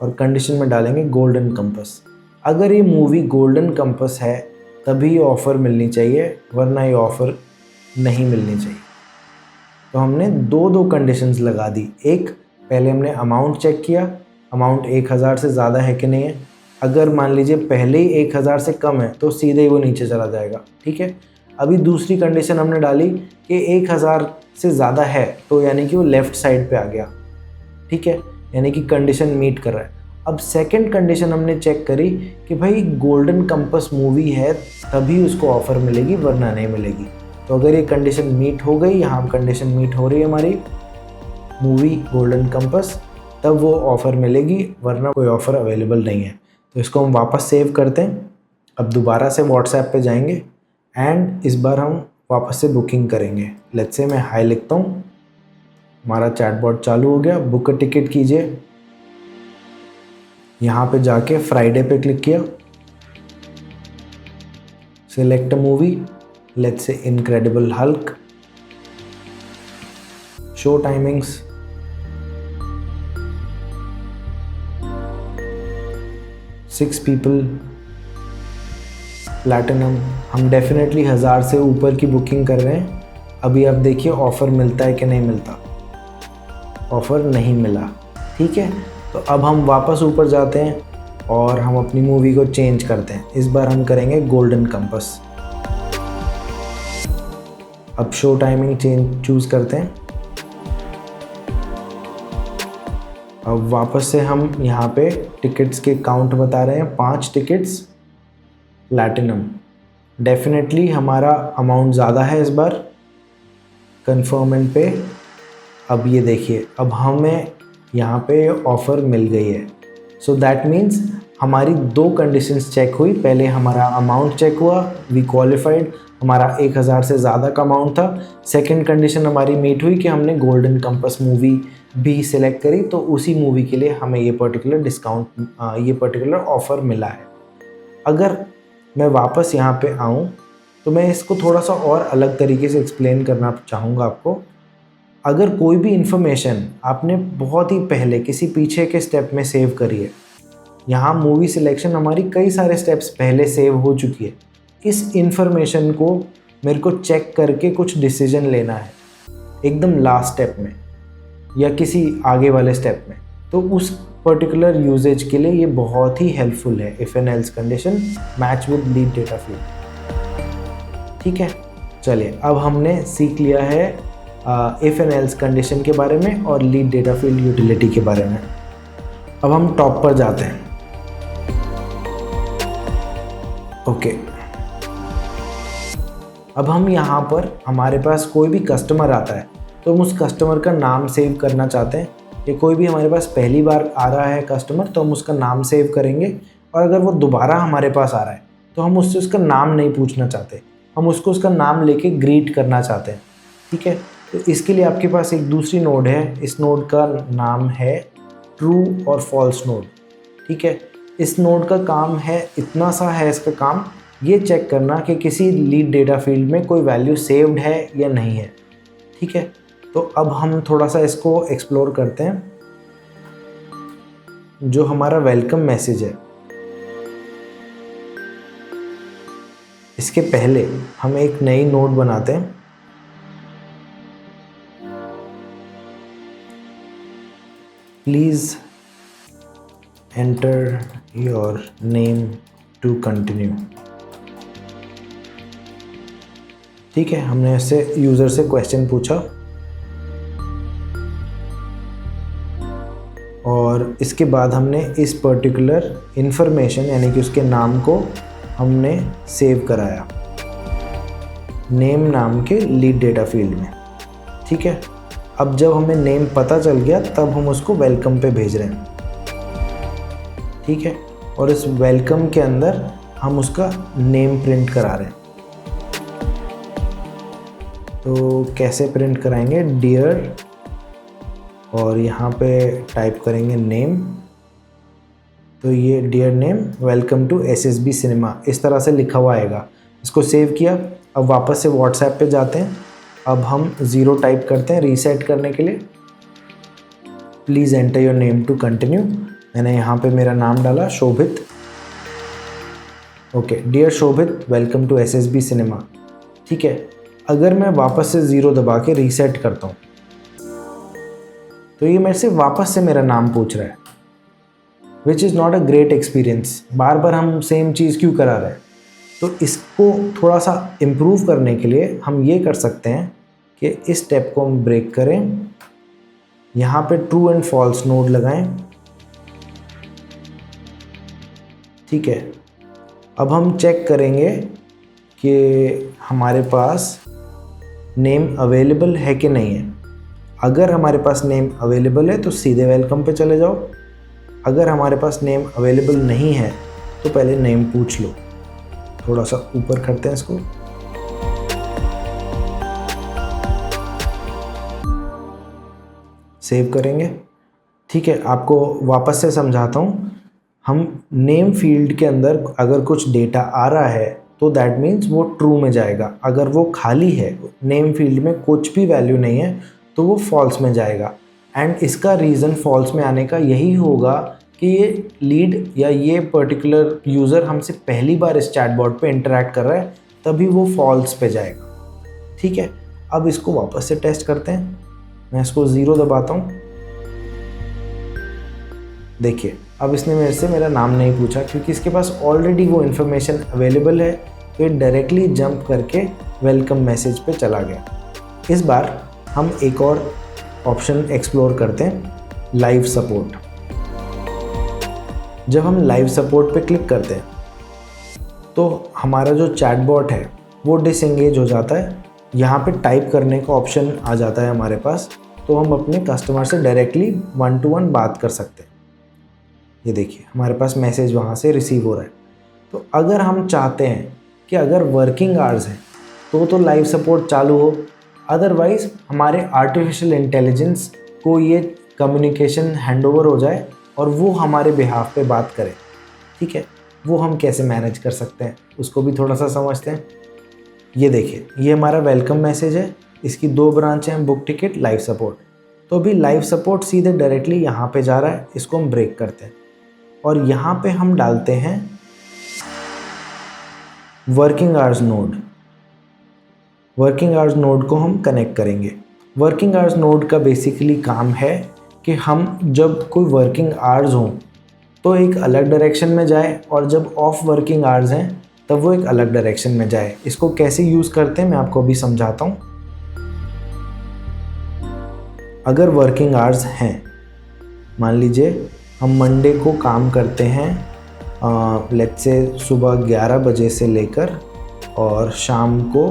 और कंडीशन में डालेंगे गोल्डन कंपस। अगर ये मूवी गोल्डन कंपस है तभी ऑफ़र मिलनी चाहिए, वरना ये ऑफ़र नहीं मिलनी चाहिए। तो हमने दो कंडीशंस लगा दी। एक, पहले हमने अमाउंट चेक किया, अमाउंट 1000 से ज़्यादा है कि नहीं है। अगर मान लीजिए पहले ही 1000 से कम है तो सीधे ही वो नीचे चला जाएगा, ठीक है। अभी दूसरी कंडीशन हमने डाली कि 1000 से ज़्यादा है, तो यानी कि वो लेफ़्ट साइड पे आ गया, ठीक है, यानी कि कंडीशन मीट कर रहा है। अब सेकंड कंडीशन हमने चेक करी कि भाई गोल्डन कंपस मूवी है तभी उसको ऑफ़र मिलेगी, वरना नहीं मिलेगी। तो अगर ये कंडीशन मीट हो गई, यहाँ कंडीशन मीट हो रही है हमारी, मूवी गोल्डन कंपस, तब वो ऑफ़र मिलेगी, वरना कोई ऑफ़र अवेलेबल नहीं है। तो इसको हम वापस सेव करते हैं। अब दोबारा से व्हाट्सएप पे जाएंगे एंड इस बार हम वापस से बुकिंग करेंगे। लेट्स से मैं हाई लिखता हूँ, हमारा चैटबॉट चालू हो गया। बुक अ टिकट कीजिए, यहाँ पे जाके फ्राइडे पे क्लिक किया, select a movie, let's say incredible Hulk, show timings, six people, platinum. हम डेफिनेटली 1000 से ऊपर की बुकिंग कर रहे हैं। अभी आप देखिए ऑफ़र मिलता है कि नहीं मिलता। ऑफ़र नहीं मिला, ठीक है। तो अब हम वापस ऊपर जाते हैं और हम अपनी मूवी को चेंज करते हैं। इस बार हम करेंगे गोल्डन कंपस। अब शो टाइमिंग चूज़ करते हैं। अब वापस से हम यहाँ पे टिकट्स के काउंट बता रहे हैं, 5 टिकट्स प्लैटिनम। डेफिनेटली हमारा अमाउंट ज़्यादा है इस बार, कन्फर्मेंट पे। अब ये देखिए, अब हमें यहाँ पे ऑफ़र मिल गई है। सो दैट मीन्स हमारी 2 कंडीशंस चेक हुई। पहले हमारा अमाउंट चेक हुआ, वी क्वालिफाइड, हमारा 1000 से ज़्यादा का अमाउंट था। सेकंड कंडीशन हमारी मीट हुई कि हमने गोल्डन कंपस मूवी भी सिलेक्ट करी, तो उसी मूवी के लिए हमें ये पर्टिकुलर डिस्काउंट, ये पर्टिकुलर ऑफ़र मिला है। अगर मैं वापस यहाँ पे आऊँ तो मैं इसको थोड़ा सा और अलग तरीके से एक्सप्लेन करना चाहूँगा आपको। अगर कोई भी इन्फॉर्मेशन आपने बहुत ही पहले किसी पीछे के स्टेप में सेव करी है, यहाँ मूवी सिलेक्शन हमारी कई सारे स्टेप्स पहले सेव हो चुकी है। इस इन्फॉर्मेशन को मेरे को चेक करके कुछ डिसीजन लेना है एकदम लास्ट स्टेप में या किसी आगे वाले स्टेप में, तो उस पर्टिकुलर यूजेज के लिए ये बहुत ही हेल्पफुल है। If and else condition match with lead data field, ठीक है। चलिए, अब हमने सीख लिया है इफ़ एंड एल्स कंडीशन के बारे में और लीड डेटा फील्ड यूटिलिटी के बारे में। अब हम टॉप पर जाते हैं। ओके, अब हम यहाँ पर हमारे पास कोई भी कस्टमर आता है तो हम उस कस्टमर का नाम सेव करना चाहते हैं, या कोई भी हमारे पास पहली बार आ रहा है कस्टमर तो हम उसका नाम सेव करेंगे। और अगर वो दोबारा हमारे पास आ रहा है तो हम उससे उसका नाम नहीं पूछना चाहते, हम उसको उसका नाम लेके ग्रीट करना चाहते हैं, ठीक है। तो इसके लिए आपके पास एक दूसरी नोड है, इस नोड का नाम है ट्रू और फॉल्स नोड, ठीक है। इस नोड का काम है, इतना सा है इसका काम, ये चेक करना कि किसी लीड डेटा फील्ड में कोई वैल्यू सेव्ड है या नहीं है, ठीक है। तो अब हम थोड़ा सा इसको एक्सप्लोर करते हैं। जो हमारा वेलकम मैसेज है, इसके पहले हम एक नई नोड बनाते हैं। Please enter your name to continue, ठीक है। हमने ऐसे यूज़र से क्वेश्चन पूछा और इसके बाद हमने इस पर्टिकुलर इन्फॉर्मेशन यानी कि उसके नाम को हमने सेव कराया नेम नाम के लीड डेटा फील्ड में, ठीक है। अब जब हमें नेम पता चल गया तब हम उसको वेलकम पे भेज रहे हैं, ठीक है। और इस वेलकम के अंदर हम उसका नेम प्रिंट करा रहे हैं। तो कैसे प्रिंट कराएंगे, डियर, और यहाँ पे टाइप करेंगे नेम। तो ये dear name welcome to SSB cinema इस तरह से लिखा हुआ आएगा। इसको सेव किया। अब वापस से व्हाट्सएप पे जाते हैं। अब हम 0 टाइप करते हैं रीसेट करने के लिए। Please enter your name to continue. मैंने यहाँ पे मेरा नाम डाला Shobhit. Okay, dear Shobhit, welcome to SSB cinema. ठीक है, अगर मैं वापस से 0 दबा के रीसेट करता हूँ तो ये मेरे से वापस से मेरा नाम पूछ रहा है, which is not a great experience. बार बार हम सेम चीज़ क्यों करा रहे हैं? तो इसको थोड़ा सा इम्प्रूव करने के लिए हम ये कर सकते हैं कि इस स्टेप को हम ब्रेक करें, यहाँ पे ट्रू एंड फॉल्स नोड लगाएं। ठीक है, अब हम चेक करेंगे कि हमारे पास नेम अवेलेबल है कि नहीं है। अगर हमारे पास नेम अवेलेबल है तो सीधे वेलकम पे चले जाओ। अगर हमारे पास नेम अवेलेबल नहीं है तो पहले नेम पूछ लो। थोड़ा सा ऊपर करते हैं इसको। सेव करेंगे। ठीक है, आपको वापस से समझाता हूँ। हम नेम फील्ड के अंदर अगर कुछ डेटा आ रहा है तो दैट मीन्स वो ट्रू में जाएगा। अगर वो खाली है, नेम फील्ड में कुछ भी वैल्यू नहीं है, तो वो फॉल्स में जाएगा। एंड इसका रीज़न फॉल्स में आने का यही होगा कि ये लीड या ये पर्टिकुलर यूज़र हमसे पहली बार इस चैटबॉट पे इंटरेक्ट कर रहा है, तभी वो फॉल्स पे जाएगा। ठीक है, अब इसको वापस से टेस्ट करते हैं। मैं इसको 0 दबाता हूँ। देखिए, अब इसने मेरे से मेरा नाम नहीं पूछा क्योंकि इसके पास ऑलरेडी वो इन्फॉर्मेशन अवेलेबल है, तो ये डायरेक्टली जंप करके वेलकम मैसेज पे चला गया। इस बार हम एक और ऑप्शन एक्सप्लोर करते हैं, लाइव सपोर्ट। जब हम लाइव सपोर्ट पे क्लिक करते हैं तो हमारा जो चैटबॉट है वो डिसएंगेज हो जाता है। यहाँ पे टाइप करने का ऑप्शन आ जाता है हमारे पास, तो हम अपने कस्टमर से डायरेक्टली 1-to-1 बात कर सकते हैं। ये देखिए, हमारे पास मैसेज वहाँ से रिसीव हो रहा है। तो अगर हम चाहते हैं कि अगर वर्किंग आवर्स हैं तो लाइव सपोर्ट चालू हो, अदरवाइज़ हमारे आर्टिफिशियल इंटेलिजेंस को ये कम्युनिकेशन हैंडओवर हो जाए और वो हमारे बिहाफ पे बात करे। ठीक है, वो हम कैसे मैनेज कर सकते हैं उसको भी थोड़ा सा समझते हैं। ये देखिए, ये हमारा वेलकम मैसेज है। इसकी 2 ब्रांचें हैं, बुक टिकट, लाइव सपोर्ट। तो अभी लाइव सपोर्ट सीधे डायरेक्टली यहाँ पे जा रहा है। इसको हम ब्रेक करते हैं और यहाँ पे हम डालते हैं working hours node. Working hours node को हम कनेक्ट करेंगे। वर्किंग आवर्स नोड का बेसिकली काम है कि हम जब कोई वर्किंग आवर्स हों तो एक अलग डायरेक्शन में जाए, और जब ऑफ वर्किंग आवर्स हैं तब वो एक अलग डायरेक्शन में जाए। इसको कैसे यूज़ करते हैं मैं आपको अभी समझाता हूँ। अगर वर्किंग आवर्स हैं, मान लीजिए हम मंडे को काम करते हैं, लेट्स से सुबह 11 बजे से लेकर और शाम को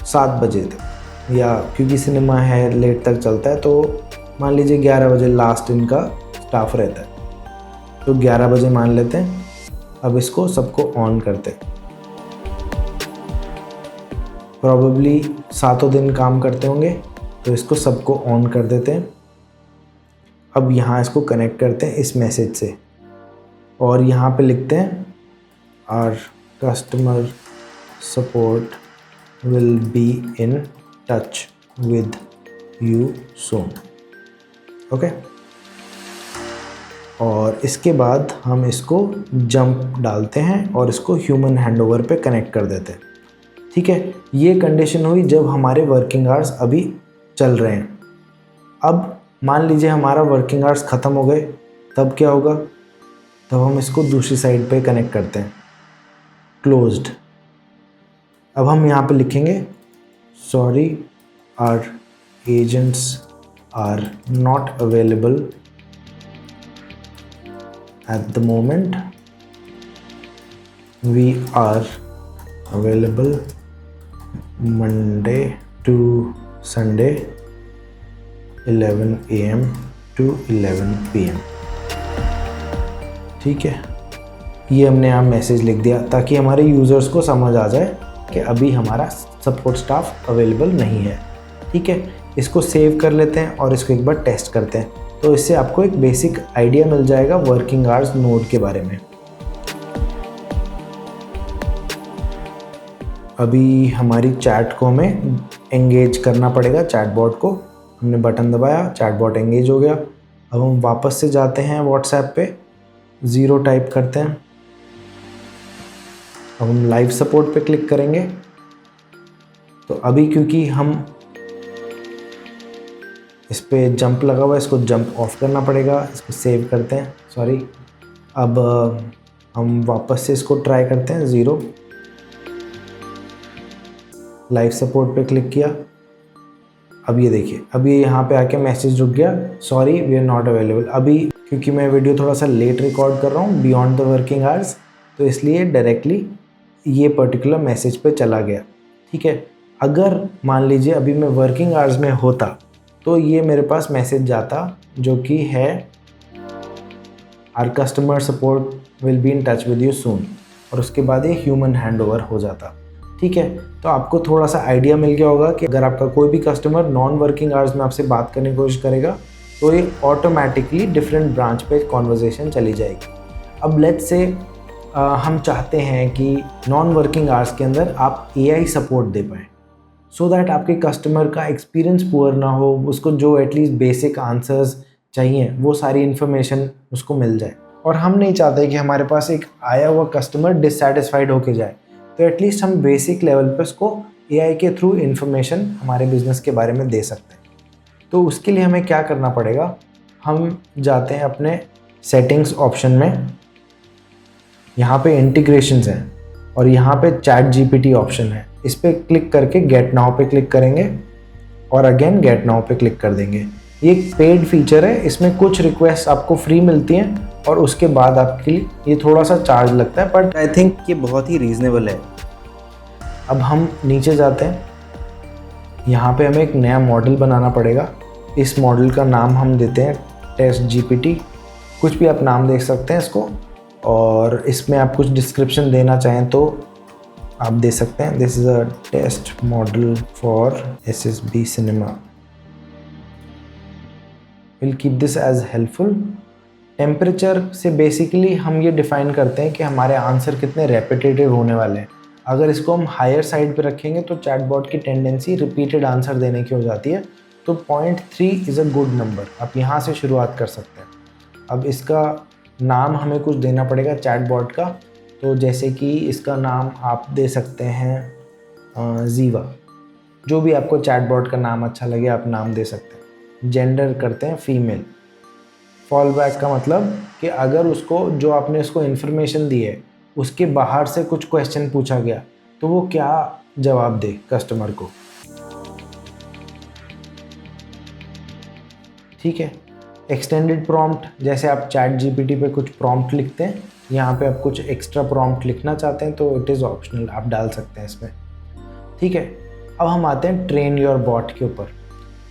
7 बजे तक, या क्योंकि सिनेमा है लेट तक चलता है तो मान लीजिए 11 बजे लास्ट इनका स्टाफ रहता है, तो 11 बजे मान लेते हैं। अब इसको सबको ऑन करते हैं। प्रॉबेबली 7 दिन काम करते होंगे, तो इसको सबको ऑन कर देते हैं। अब यहाँ इसको कनेक्ट करते हैं इस मैसेज से और यहाँ पे लिखते हैं our customer support will be in touch with you soon. Okay, और इसके बाद हम इसको जंप डालते हैं और इसको ह्यूमन हैंडओवर पे कनेक्ट कर देते हैं। ठीक है, ये कंडीशन हुई जब हमारे वर्किंग आवर्स अभी चल रहे हैं। अब मान लीजिए हमारा वर्किंग आवर्स ख़त्म हो गए, तब क्या होगा? तब हम इसको दूसरी साइड पे कनेक्ट करते हैं, क्लोज्ड। अब हम यहाँ पे लिखेंगे sorry our agents are not available at the moment, we are available Monday to Sunday 11 AM to 11 PM। ठीक है, ये हमने यहाँ मैसेज लिख दिया ताकि हमारे यूज़र्स को समझ आ जाए कि अभी हमारा सपोर्ट स्टाफ अवेलेबल नहीं है। ठीक है, इसको सेव कर लेते हैं और इसको एक बार टेस्ट करते हैं, तो इससे आपको एक बेसिक आइडिया मिल जाएगा वर्किंग आवर्स नोड के बारे में। अभी हमारी चैट को हमें एंगेज करना पड़ेगा, चैटबॉट को हमने बटन दबाया, चैटबॉट एंगेज हो गया। अब हम वापस से जाते हैं व्हाट्सएप पे, 0 टाइप करते हैं। अब हम लाइव सपोर्ट पे क्लिक करेंगे। तो अभी क्योंकि हम इस पे जंप लगा हुआ है, इसको जंप ऑफ करना पड़ेगा। इसको सेव करते हैं, सॉरी। अब हम वापस से इसको ट्राई करते हैं, 0। लाइव सपोर्ट पे क्लिक किया। अब ये देखिए, अभी यहाँ पे आके मैसेज रुक गया, sorry we are not available. अभी क्योंकि मैं वीडियो थोड़ा सा लेट रिकॉर्ड कर रहा हूँ, बियॉन्ड द वर्किंग आवर्स, तो इसलिए डायरेक्टली ये पर्टिकुलर मैसेज पे चला गया। ठीक है, अगर मान लीजिए अभी मैं वर्किंग आवर्स में होता तो ये मेरे पास मैसेज जाता जो कि है our customer support will be in touch with you soon, और उसके बाद ये ह्यूमन हैंडओवर हो जाता। ठीक है, तो आपको थोड़ा सा आइडिया मिल गया होगा कि अगर आपका कोई भी कस्टमर नॉन वर्किंग आवर्स में आपसे बात करने की कोशिश करेगा तो ये ऑटोमेटिकली डिफरेंट ब्रांच पे कॉन्वर्जेशन चली जाएगी। अब लेट्स से हम चाहते हैं कि नॉन वर्किंग आवर्स के अंदर आप AI सपोर्ट दे पाएँ, सो दैट आपके कस्टमर का एक्सपीरियंस पुअर ना हो, उसको जो एटलीस्ट बेसिक आंसर्स चाहिए वो सारी इन्फॉर्मेशन उसको मिल जाए। और हम नहीं चाहते कि हमारे पास एक आया हुआ कस्टमर डिससेटिस्फाइड होके जाए, तो एटलीस्ट हम बेसिक लेवल पे उसको AI के थ्रू इन्फॉर्मेशन हमारे बिज़नेस के बारे में दे सकते हैं। तो उसके लिए हमें क्या करना पड़ेगा, हम जाते हैं अपने सेटिंग्स ऑप्शन में, यहाँ पे इंटीग्रेशंस हैं और यहाँ पे चैट GPT ऑप्शन है। इस पर क्लिक करके गेट नाउ पे क्लिक करेंगे और अगेन गेट नाउ पे क्लिक कर देंगे। ये एक पेड फीचर है, इसमें कुछ रिक्वेस्ट आपको फ्री मिलती हैं और उसके बाद आपके लिए ये थोड़ा सा चार्ज लगता है, बट आई थिंक ये बहुत ही रीज़नेबल है। अब हम नीचे जाते हैं, यहाँ पे हमें एक नया मॉडल बनाना पड़ेगा। इस मॉडल का नाम हम देते हैं टेस्ट GPT, कुछ भी आप नाम दे सकते हैं इसको, और इसमें आप कुछ डिस्क्रिप्शन देना चाहें तो आप दे सकते हैं। This is a test model for SSB cinema, will keep this as helpful. Temperature से बेसिकली हम ये डिफ़ाइन करते हैं कि हमारे आंसर कितने रेपिटेटिव होने वाले हैं। अगर इसको हम हायर साइड पे रखेंगे तो चैटबॉट की टेंडेंसी रिपीटेड आंसर देने की हो जाती है, तो 0.3 इज़ अ गुड नंबर, आप यहाँ से शुरुआत कर सकते हैं। अब इसका नाम हमें कुछ देना पड़ेगा चैटबॉट का, तो जैसे कि इसका नाम आप दे सकते हैं जीवा, जो भी आपको चैटबॉट का नाम अच्छा लगे आप नाम दे सकते हैं। जेंडर करते हैं फीमेल। फॉल बैक का मतलब कि अगर उसको जो आपने उसको इन्फॉर्मेशन दी है उसके बाहर से कुछ क्वेश्चन पूछा गया तो वो क्या जवाब दे कस्टमर को। ठीक है, एक्सटेंडेड प्रॉम्प्ट, जैसे आप चैट GPT पे कुछ प्रॉम्प्ट लिखते हैं, यहाँ पे आप कुछ एक्स्ट्रा प्रॉम्प्ट लिखना चाहते हैं तो इट इज़ ऑप्शनल, आप डाल सकते हैं इसमें। ठीक है, अब हम आते हैं ट्रेन योर बॉट के ऊपर।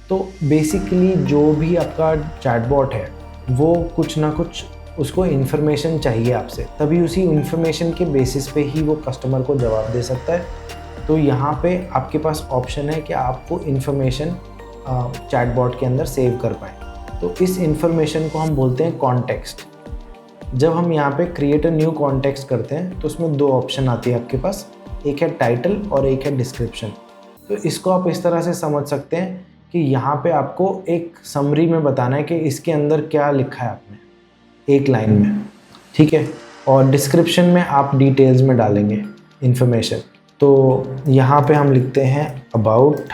तो बेसिकली जो भी आपका चैटबॉट है वो कुछ ना कुछ उसको इन्फॉर्मेशन चाहिए आपसे, तभी उसी इन्फॉर्मेशन के बेसिस पे ही वो कस्टमर को जवाब दे सकता है। तो यहाँ पे आपके पास ऑप्शन है कि आपको इन्फॉर्मेशन चैटबॉट के अंदर सेव कर पाएँ। तो इस इन्फॉर्मेशन को हम बोलते हैं कॉन्टेक्स्ट। जब हम यहाँ पे क्रिएट अ न्यू कॉन्टेक्स्ट करते हैं तो उसमें 2 ऑप्शन आती है आपके पास, एक है टाइटल और एक है डिस्क्रिप्शन। तो इसको आप इस तरह से समझ सकते हैं कि यहाँ पे आपको एक समरी में बताना है कि इसके अंदर क्या लिखा है आपने एक लाइन में। ठीक है, और डिस्क्रिप्शन में आप डिटेल्स में डालेंगे इन्फॉर्मेशन। तो यहाँ पे हम लिखते हैं अबाउट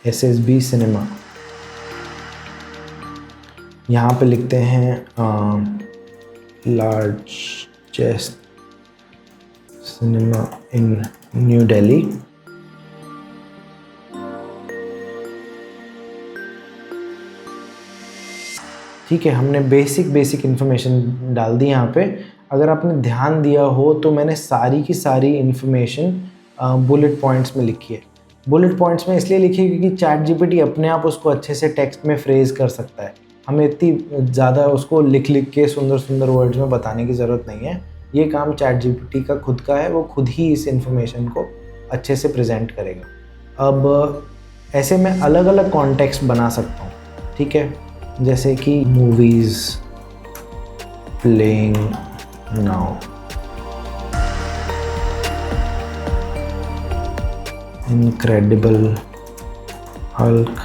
SSB सिनेमा, यहाँ पे लिखते हैं लार्जेस्ट सिनेमा इन न्यू दिल्ली। ठीक है, हमने बेसिक इन्फॉर्मेशन डाल दी यहाँ पे। अगर आपने ध्यान दिया हो तो मैंने सारी की सारी इन्फॉर्मेशन बुलेट पॉइंट्स में लिखी है। बुलेट पॉइंट्स में इसलिए लिखी है क्योंकि चैट GPT अपने आप उसको अच्छे से टेक्स्ट में फ्रेज कर सकता है, हमें इतनी ज़्यादा उसको लिख के सुंदर वर्ड्स में बताने की ज़रूरत नहीं है। ये काम चैट GPT का खुद का है, वो खुद ही इस इन्फॉर्मेशन को अच्छे से प्रेजेंट करेगा। अब ऐसे मैं अलग अलग कॉन्टेक्स्ट बना सकता हूँ। ठीक है, जैसे कि movies playing now, incredible Hulk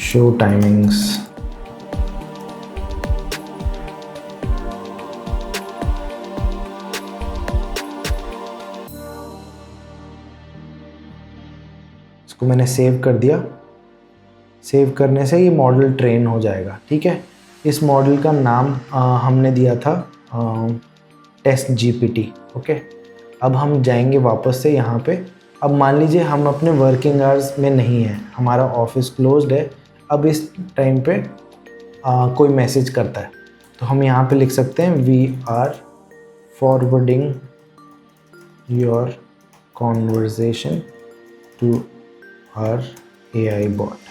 show timings. इसको मैंने सेव कर दिया। सेव करने से ये मॉडल ट्रेन हो जाएगा। ठीक है, इस मॉडल का नाम हमने दिया था टेस्ट जीपीटी। ओके, अब हम जाएंगे वापस से यहाँ पे। अब मान लीजिए हम अपने वर्किंग आवर्स में नहीं हैं, हमारा ऑफिस क्लोज्ड है। अब इस टाइम पे कोई मैसेज करता है तो हम यहाँ पे लिख सकते हैं we are forwarding your conversation to our AI bot.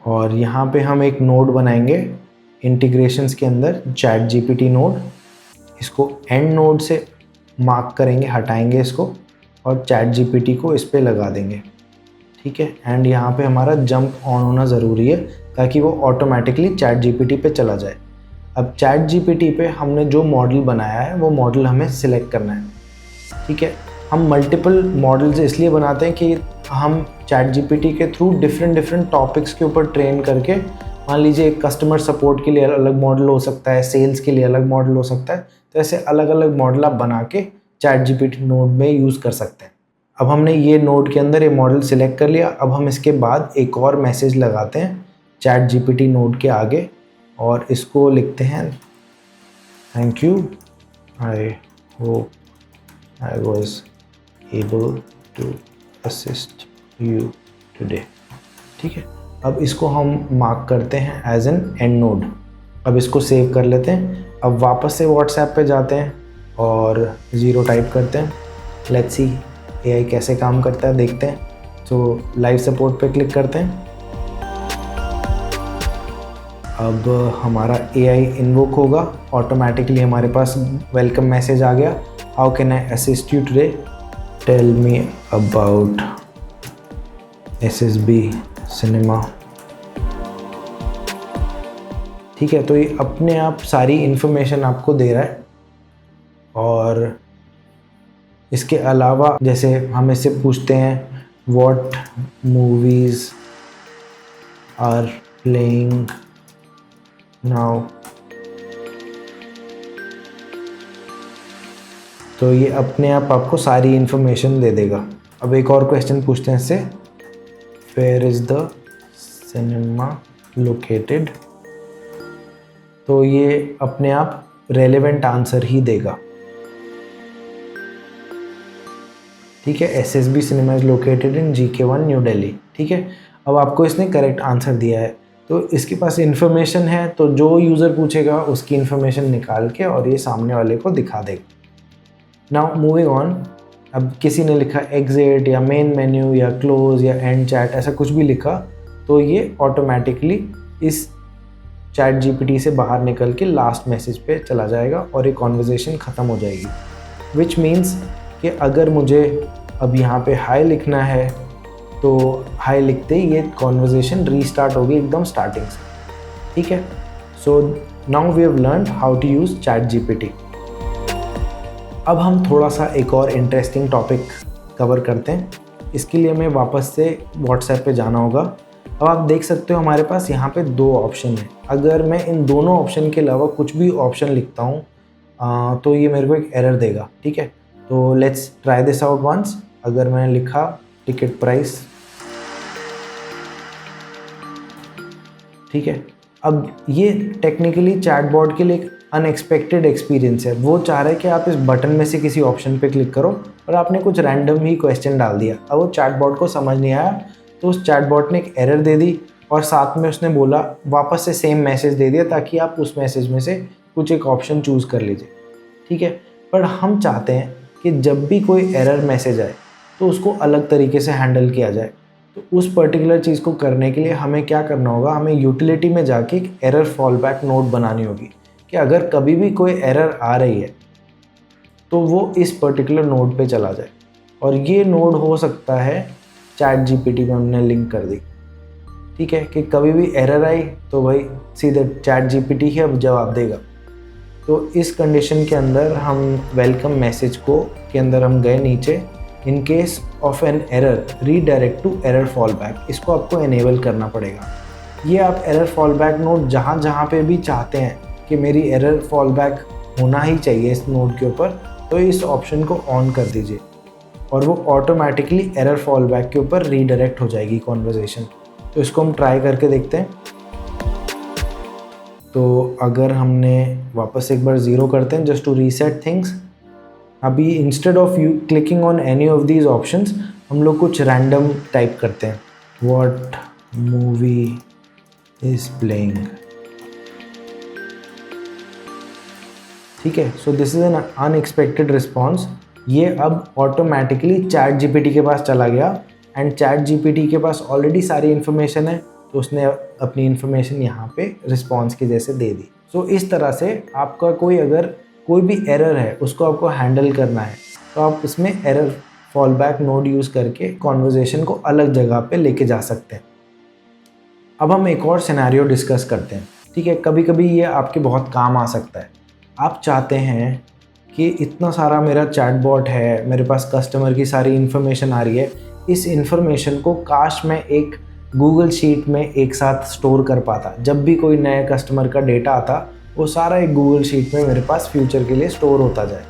और यहाँ पे हम एक नोड बनाएंगे इंटीग्रेशंस के अंदर, चैट जीपीटी नोड। इसको एंड नोड से मार्क करेंगे, हटाएंगे इसको और चैट जीपीटी को इस पे लगा देंगे। ठीक है, एंड यहाँ पे हमारा जंप ऑन होना ज़रूरी है ताकि वो ऑटोमेटिकली चैट जीपीटी पे चला जाए। अब चैट जीपीटी पे हमने जो मॉडल बनाया है वो मॉडल हमें सिलेक्ट करना है। ठीक है, हम मल्टीपल मॉडल्स इसलिए बनाते हैं कि हम चैट जीपीटी के थ्रू डिफरेंट टॉपिक्स के ऊपर ट्रेन करके, मान लीजिए कस्टमर सपोर्ट के लिए अलग मॉडल हो सकता है, सेल्स के लिए अलग मॉडल हो सकता है, तो ऐसे अलग अलग मॉडल आप बना के चैट जीपीटी नोड में यूज़ कर सकते हैं। अब हमने ये नोड के अंदर ये मॉडल सिलेक्ट कर लिया। अब हम इसके बाद एक और मैसेज लगाते हैं चैट जीपीटी नोड के आगे और इसको लिखते हैं thank you, I hope I was able to assist you today. ठीक है, अब इसको हम मार्क करते हैं एज एन एंड नोड। अब इसको सेव कर लेते हैं। अब वापस से व्हाट्सएप पे जाते हैं और 0 टाइप करते हैं। लेट्स सी AI कैसे काम करता है, देखते हैं। तो लाइव सपोर्ट पे क्लिक करते हैं। अब हमारा AI इन्वोक होगा ऑटोमेटिकली। हमारे पास वेलकम मैसेज आ गया, how can I assist you today, tell me about SSB cinema. ठीक है, तो ये अपने आप सारी इन्फॉर्मेशन आपको दे रहा है। और इसके अलावा जैसे हम इससे पूछते हैं what movies are playing now, तो ये अपने आप आपको सारी इन्फॉर्मेशन दे देगा। अब एक और क्वेश्चन पूछते हैं इससे, where is the cinema located, तो ये अपने आप रेलेवेंट आंसर ही देगा। ठीक है, SSB cinema is located in GK1 new Delhi. ठीक है, अब आपको इसने करेक्ट आंसर दिया है, तो इसके पास इन्फॉर्मेशन है, तो जो यूज़र पूछेगा उसकी इन्फॉर्मेशन निकाल के और ये सामने वाले को दिखा देगा। नाउ मूविंग ऑन, अब किसी ने लिखा एग्जिट या मेन मेन्यू या क्लोज या एंड चैट, ऐसा कुछ भी लिखा तो ये ऑटोमेटिकली इस चैट जीपीटी से बाहर निकल के लास्ट मैसेज पे चला जाएगा और ये कॉन्वर्जेशन ख़त्म हो जाएगी। विच मीन्स कि अगर मुझे अब यहाँ पे हाई लिखना है तो हाई लिखते ही ये कॉन्वर्जेशन रीस्टार्ट होगी एकदम स्टार्टिंग से। ठीक है, so now we have learned how to use ChatGPT. अब हम थोड़ा सा एक और इंटरेस्टिंग टॉपिक कवर करते हैं। इसके लिए हमें वापस से व्हाट्सएप पे जाना होगा। अब आप देख सकते हो हमारे पास यहाँ पे 2 ऑप्शन है। अगर मैं इन दोनों ऑप्शन के अलावा कुछ भी ऑप्शन लिखता हूँ तो ये मेरे को एक एरर देगा। ठीक है, तो let's try this out once. अगर मैंने लिखा टिकट प्राइस, ठीक है, अब ये टेक्निकली चैटबॉट के लिए एक अनएक्सपेक्टेड एक्सपीरियंस है। वो चाह रहा है कि आप इस बटन में से किसी ऑप्शन पे क्लिक करो और आपने कुछ रैंडम ही क्वेश्चन डाल दिया। अब वो चैटबॉट को समझ नहीं आया तो उस चैटबॉट ने एक एरर दे दी और साथ में उसने बोला वापस से सेम मैसेज दे दिया ताकि आप उस मैसेज में से कुछ एक ऑप्शन चूज़ कर लीजिए। ठीक है, पर हम चाहते हैं कि जब भी कोई एरर मैसेज आए तो उसको अलग तरीके से हैंडल किया जाए। तो उस पर्टिकुलर चीज़ को करने के लिए हमें क्या करना होगा, हमें यूटिलिटी में जाके एक एरर फॉलबैक नोड बनानी होगी कि अगर कभी भी कोई एरर आ रही है तो वो इस पर्टिकुलर नोड पे चला जाए। और ये नोड हो सकता है चैट जीपीटी में हमने लिंक कर दी। ठीक है, कि कभी भी एरर आई तो भाई सीधे चैट जीपीटी ही अब जवाब देगा। तो इस कंडीशन के अंदर हम वेलकम मैसेज को के अंदर हम गए नीचे, in case of an error redirect to error fall back, इसको आपको एनेबल करना पड़ेगा। ये आप एरर फॉल बैक नोड जहाँ जहाँ पे भी चाहते हैं कि मेरी एरर फॉल बैक होना ही चाहिए इस नोड के ऊपर, तो इस ऑप्शन को ऑन कर दीजिए और वो ऑटोमेटिकली एरर फॉल बैक के ऊपर रीडायरेक्ट हो जाएगी कॉन्वर्जेशन। तो इसको हम ट्राई करके देखते हैं। तो अगर हमने वापस एक बार 0 करते हैं जस्ट टू रीसेट थिंग्स। अभी instead of you clicking on any of these options हम लोग कुछ रैंडम टाइप करते हैं, व्हाट मूवी इज प्लेइंग। ठीक है, so this is an unexpected response. ये अब ऑटोमेटिकली चैट जीपीटी के पास चला गया एंड चैट जीपीटी के पास ऑलरेडी सारी इन्फॉर्मेशन है, तो उसने अपनी इन्फॉर्मेशन यहाँ पे रिस्पॉन्स के जैसे दे दी। सो इस तरह से आपका अगर कोई भी एरर है उसको आपको हैंडल करना है तो आप इसमें error fall back node use करके कॉन्वर्जेशन को अलग जगह पे लेके जा सकते हैं। अब हम एक और सिनेरियो डिस्कस करते हैं। ठीक है, कभी कभी ये आपके बहुत काम आ सकता है। आप चाहते हैं कि इतना सारा मेरा चैटबॉट है, मेरे पास कस्टमर की सारी इन्फॉर्मेशन आ रही है, इस इन्फॉर्मेशन को काश मैं एक गूगल शीट में एक साथ स्टोर कर पाता। जब भी कोई नए कस्टमर का डेटा आता वो सारा एक गूगल शीट में मेरे पास फ्यूचर के लिए स्टोर होता जाए।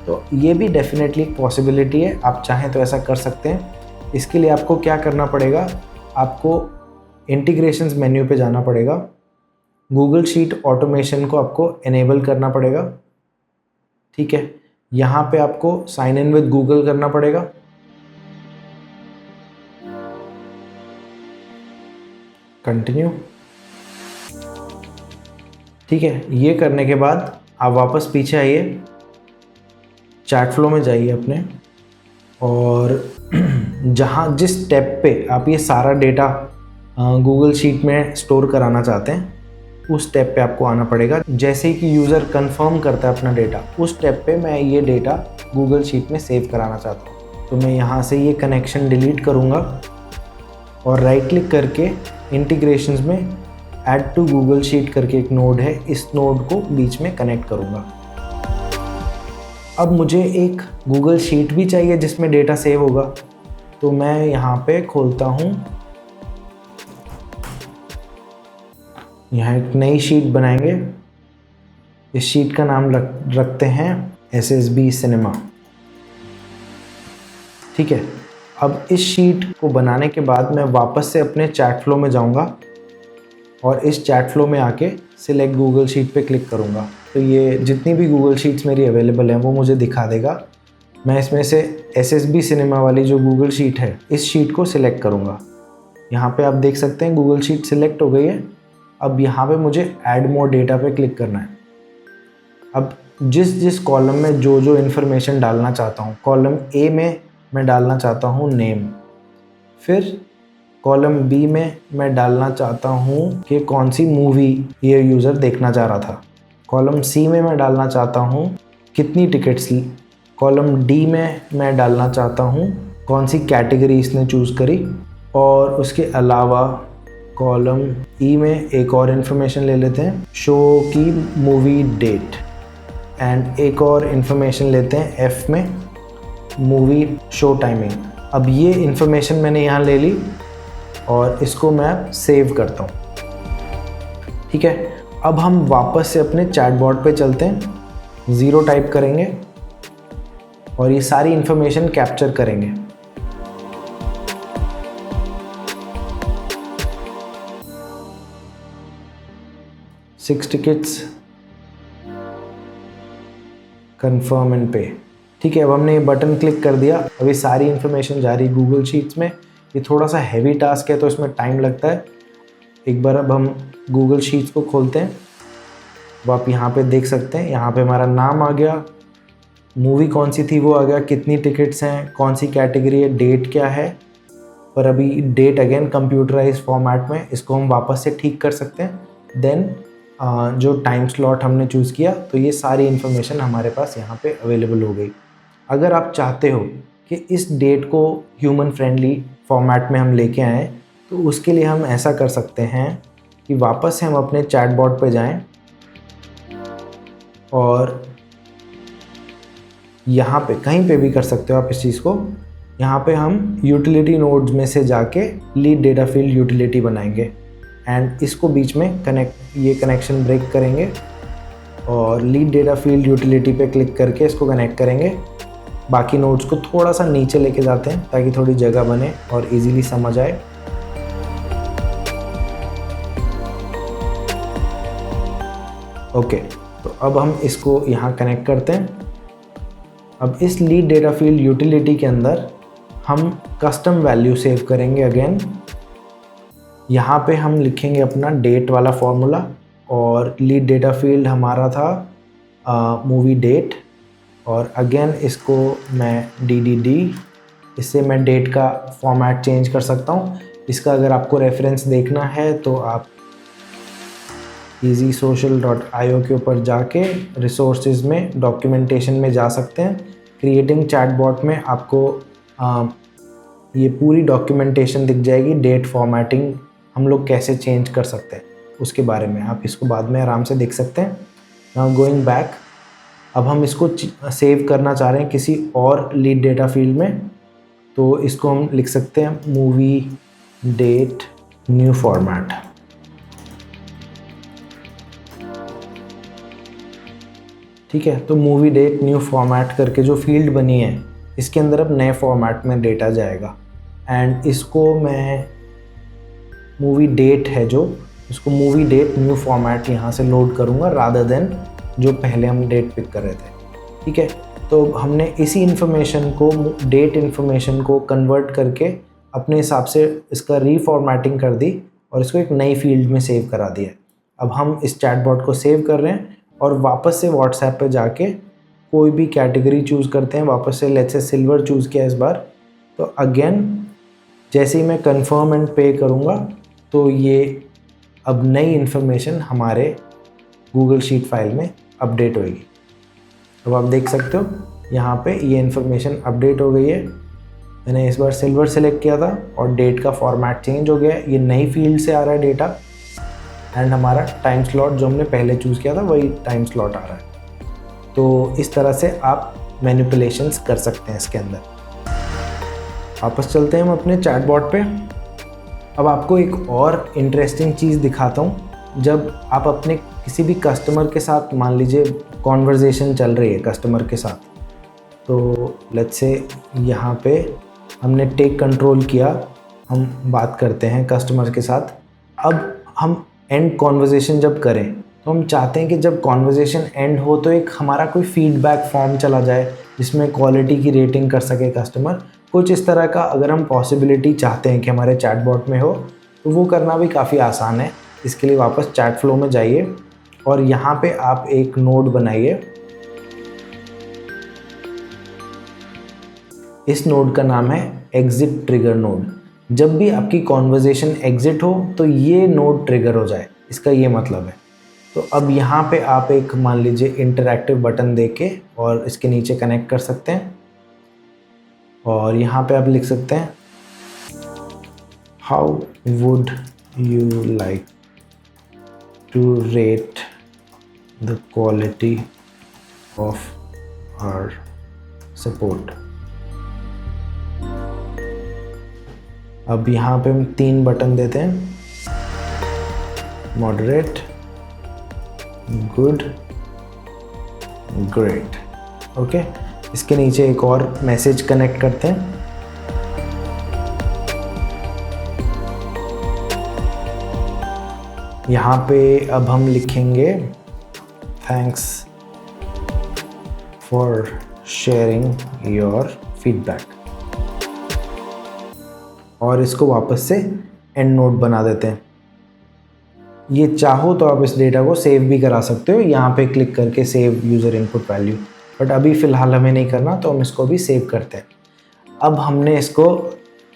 तो ये भी डेफिनेटली एक पॉसिबिलिटी है, आप चाहें तो ऐसा कर सकते हैं। इसके लिए आपको क्या करना पड़ेगा, आपको इंटीग्रेशंस मेन्यू पे जाना पड़ेगा, गूगल शीट ऑटोमेशन को आपको एनेबल करना पड़ेगा। ठीक है, यहाँ पे आपको साइन इन विद गूगल करना पड़ेगा। कंटिन्यू। ठीक है, ये करने के बाद आप वापस पीछे आइए, चैट फ्लो में जाइए अपने, और जहाँ जिस स्टेप पे आप ये सारा डेटा गूगल शीट में स्टोर कराना चाहते हैं उस स्टेप पे आपको आना पड़ेगा। जैसे ही कि यूज़र कंफर्म करता है अपना डेटा, उस स्टेप पे मैं ये डेटा गूगल शीट में सेव कराना चाहता हूँ। तो मैं यहाँ से ये कनेक्शन डिलीट करूँगा और राइट क्लिक करके इंटीग्रेशंस में ऐड टू गूगल शीट करके एक नोड है, इस नोड को बीच में कनेक्ट करूँगा। अब मुझे एक गूगल शीट भी चाहिए जिसमें डेटा सेव होगा, तो मैं यहाँ पे खोलता हूँ, यहाँ एक नई शीट बनाएंगे। इस शीट का नाम रखते हैं SSB सिनेमा। ठीक है, अब इस शीट को बनाने के बाद मैं वापस से अपने चैट फ्लो में जाऊंगा और इस चैट फ्लो में आके सिलेक्ट गूगल शीट पे क्लिक करूंगा। तो ये जितनी भी गूगल शीट्स मेरी अवेलेबल हैं वो मुझे दिखा देगा। मैं इसमें से SSB सिनेमा वाली जो गूगल शीट है, इस शीट को सिलेक्ट करूंगा। यहाँ पे आप देख सकते हैं गूगल शीट सिलेक्ट हो गई है। अब यहाँ पे मुझे ऐड मोर डेटा पे क्लिक करना है। अब जिस कॉलम में जो इन्फॉर्मेशन डालना चाहता हूँ, कॉलम A में मैं डालना चाहता हूँ नेम, फिर कॉलम B में मैं डालना चाहता हूँ कि कौन सी मूवी ये यूज़र देखना चाह रहा था, कॉलम C में मैं डालना चाहता हूँ कितनी टिकट्स ली, कॉलम D में मैं डालना चाहता हूँ कौन सी कैटेगरी इसने चूज़ करी, और उसके अलावा कॉलम E में एक और इन्फॉर्मेशन ले लेते हैं, शो की मूवी डेट, एंड एक और इन्फॉर्मेशन लेते हैं F में, मूवी शो टाइमिंग। अब ये इन्फॉर्मेशन मैंने यहाँ ले ली और इसको मैं सेव करता हूँ। ठीक है, अब हम वापस से अपने चैटबॉट पे चलते हैं, 0 टाइप करेंगे और ये सारी इन्फॉर्मेशन कैप्चर करेंगे। सिक्स टिकट्स, कंफर्म एंड पे। ठीक है, अब हमने ये बटन क्लिक कर दिया। अभी सारी इन्फॉर्मेशन जा रही गूगल शीट्स में। ये थोड़ा सा हैवी टास्क है तो इसमें टाइम लगता है। एक बार अब हम गूगल शीट्स को खोलते हैं। वो आप यहाँ पे देख सकते हैं, यहाँ पे हमारा नाम आ गया, मूवी कौन सी थी वो आ गया, कितनी टिकट्स हैं, कौन सी कैटेगरी है, डेट क्या है। पर अभी डेट अगेन कंप्यूटराइज फॉर्मेट में, इसको हम वापस से ठीक कर सकते हैं। देन जो टाइम स्लॉट हमने चूज़ किया, तो ये सारी इन्फॉर्मेशन हमारे पास यहाँ पे अवेलेबल हो गई। अगर आप चाहते हो कि इस डेट को ह्यूमन फ्रेंडली फॉर्मेट में हम लेके आएँ, तो उसके लिए हम ऐसा कर सकते हैं कि वापस से हम अपने चैटबॉट पे जाएं और यहाँ पे कहीं पे भी कर सकते हो आप इस चीज़ को। यहाँ पे हम यूटिलिटी नोड्स में से जाके लीड डेटा फील्ड यूटिलिटी बनाएंगे एंड इसको बीच में ये कनेक्शन ब्रेक करेंगे और लीड डेटा फील्ड यूटिलिटी पे क्लिक करके इसको कनेक्ट करेंगे। बाकी नोड्स को थोड़ा सा नीचे लेके जाते हैं ताकि थोड़ी जगह बने और इजीली समझ आए। ओके, तो अब हम इसको यहाँ कनेक्ट करते हैं। अब इस लीड डेटा फील्ड यूटिलिटी के अंदर हम कस्टम वैल्यू सेव करेंगे अगेन। यहाँ पे हम लिखेंगे अपना डेट वाला फॉर्मूला और लीड डेटा फील्ड हमारा था मूवी डेट और अगेन इसको मैं DDD, इससे मैं डेट का फॉर्मेट चेंज कर सकता हूँ। इसका अगर आपको रेफरेंस देखना है तो आप easysocial.io के ऊपर जाके रिसोर्सेज में डॉक्यूमेंटेशन में जा सकते हैं। क्रिएटिंग चैटबॉट में आपको ये पूरी डॉक्यूमेंटेशन दिख जाएगी, डेट फॉर्मेटिंग हम लोग कैसे चेंज कर सकते हैं उसके बारे में। आप इसको बाद में आराम से देख सकते हैं। नाउ गोइंग बैक, अब हम इसको सेव करना चाह रहे हैं किसी और लीड डेटा फील्ड में, तो इसको हम लिख सकते हैं मूवी डेट न्यू फॉर्मेट। ठीक है, तो मूवी डेट न्यू फॉर्मेट करके जो फील्ड बनी है इसके अंदर अब नए फॉर्मेट में डेटा जाएगा एंड इसको मैं मूवी डेट है जो, इसको मूवी डेट न्यू फॉर्मेट यहाँ से लोड करूँगा रादर देन जो पहले हम डेट पिक कर रहे थे। ठीक है, तो हमने इसी इन्फॉर्मेशन को, डेट इन्फॉर्मेशन को कन्वर्ट करके अपने हिसाब से इसका रीफॉर्मेटिंग कर दी और इसको एक नई फील्ड में सेव करा दिया। अब हम इस चैटबॉट को सेव कर रहे हैं और वापस से व्हाट्सएप पे जाके कोई भी कैटेगरी चूज़ करते हैं। वापस से लेट्स से सिल्वर चूज़ किया इस बार, तो अगेन जैसे ही मैं कंफर्म एंड पे करूँगा तो ये अब नई इन्फॉर्मेशन हमारे गूगल शीट फाइल में अपडेट होगी। अब आप देख सकते हो यहाँ पे ये इन्फॉर्मेशन अपडेट हो गई है। मैंने इस बार सिल्वर सेलेक्ट किया था और डेट का फॉर्मेट चेंज हो गया है। ये नई फील्ड से आ रहा है डेटा एंड हमारा टाइम स्लॉट जो हमने पहले चूज़ किया था वही टाइम स्लॉट आ रहा है। तो इस तरह से आप मैनिपुलेशंस कर सकते हैं इसके अंदर। वापस चलते हैं हम अपने चैटबॉट पे। अब आपको एक और इंटरेस्टिंग चीज़ दिखाता हूँ। जब आप अपने किसी भी कस्टमर के साथ, मान लीजिए कॉन्वर्जेशन चल रही है कस्टमर के साथ, तो लेट्स से यहाँ पे हमने टेक कंट्रोल किया, हम बात करते हैं कस्टमर के साथ। अब हम एंड कॉन्वर्जेशन जब करें तो हम चाहते हैं कि जब कॉन्वर्जेशन एंड हो तो एक हमारा कोई फीडबैक फॉर्म चला जाए जिसमें क्वालिटी की रेटिंग कर सके कस्टमर। कुछ इस तरह का अगर हम पॉसिबिलिटी चाहते हैं कि हमारे चैटबॉट में हो तो वो करना भी काफ़ी आसान है। इसके लिए वापस चैट फ्लो में जाइए और यहाँ पे आप एक नोड बनाइए। इस नोड का नाम है एग्जिट ट्रिगर नोड। जब भी आपकी कॉन्वर्जेशन एग्जिट हो तो ये नोड ट्रिगर हो जाए, इसका ये मतलब है। तो अब यहाँ पे आप एक, मान लीजिए इंटरैक्टिव बटन देके और इसके नीचे कनेक्ट कर सकते हैं और यहाँ पे आप लिख सकते हैं how would you like to rate the quality of our support. अब यहाँ पे हम 3 बटन देते हैं, मॉडरेट, गुड, ग्रेट। ओके, इसके नीचे एक और मैसेज कनेक्ट करते हैं। यहाँ पे अब हम लिखेंगे thanks for sharing your feedback और इसको वापस से एंड नोट बना देते हैं। ये चाहो तो आप इस डेटा को सेव भी करा सकते हो, यहाँ पे क्लिक करके save user input value, but अभी फ़िलहाल हमें नहीं करना तो हम इसको भी सेव करते हैं। अब हमने इसको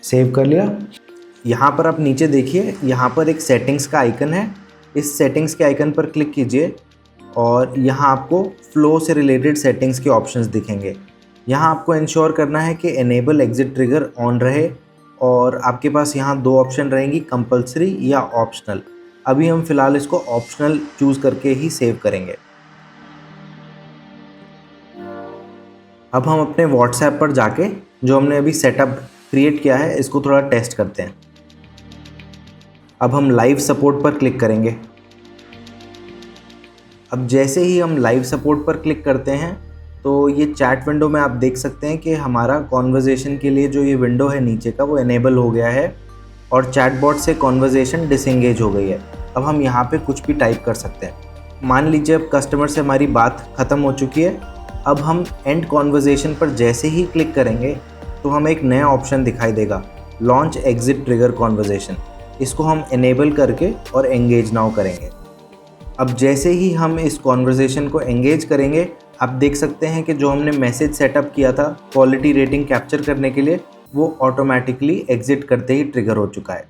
सेव कर लिया। यहाँ पर आप नीचे देखिए, यहाँ पर एक सेटिंग्स का आइकन है। इस सेटिंग्स के आइकन पर क्लिक कीजिए और यहाँ आपको फ्लो से रिलेटेड सेटिंग्स के ऑप्शंस दिखेंगे। यहाँ आपको इंश्योर करना है कि एनेबल एग्जिट ट्रिगर ऑन रहे और आपके पास यहाँ 2 ऑप्शन रहेंगी, कंपल्सरी या ऑप्शनल। अभी हम फ़िलहाल इसको ऑप्शनल चूज़ करके ही सेव करेंगे। अब हम अपने व्हाट्सएप पर जाके जो हमने अभी सेटअप क्रिएट किया है इसको थोड़ा टेस्ट करते हैं। अब हम लाइव सपोर्ट पर क्लिक करेंगे। अब जैसे ही हम लाइव सपोर्ट पर क्लिक करते हैं तो ये चैट विंडो में आप देख सकते हैं कि हमारा कॉन्वर्जेशन के लिए जो ये विंडो है नीचे का वो इनेबल हो गया है और चैटबॉट से कॉन्वर्जेशन डिसएंगेज हो गई है। अब हम यहाँ पे कुछ भी टाइप कर सकते हैं। मान लीजिए अब कस्टमर से हमारी बात ख़त्म हो चुकी है। अब हम एंड कॉन्वर्जेशन पर जैसे ही क्लिक करेंगे तो हमें एक नया ऑप्शन दिखाई देगा, लॉन्च एग्जिट ट्रिगर कॉन्वर्जेशन। इसको हम इनेबल करके और एंगेज नाउ करेंगे। अब जैसे ही हम इस कॉन्वर्जेशन को एंगेज करेंगे आप देख सकते हैं कि जो हमने मैसेज सेटअप किया था क्वालिटी रेटिंग कैप्चर करने के लिए वो ऑटोमेटिकली एग्जिट करते ही ट्रिगर हो चुका है।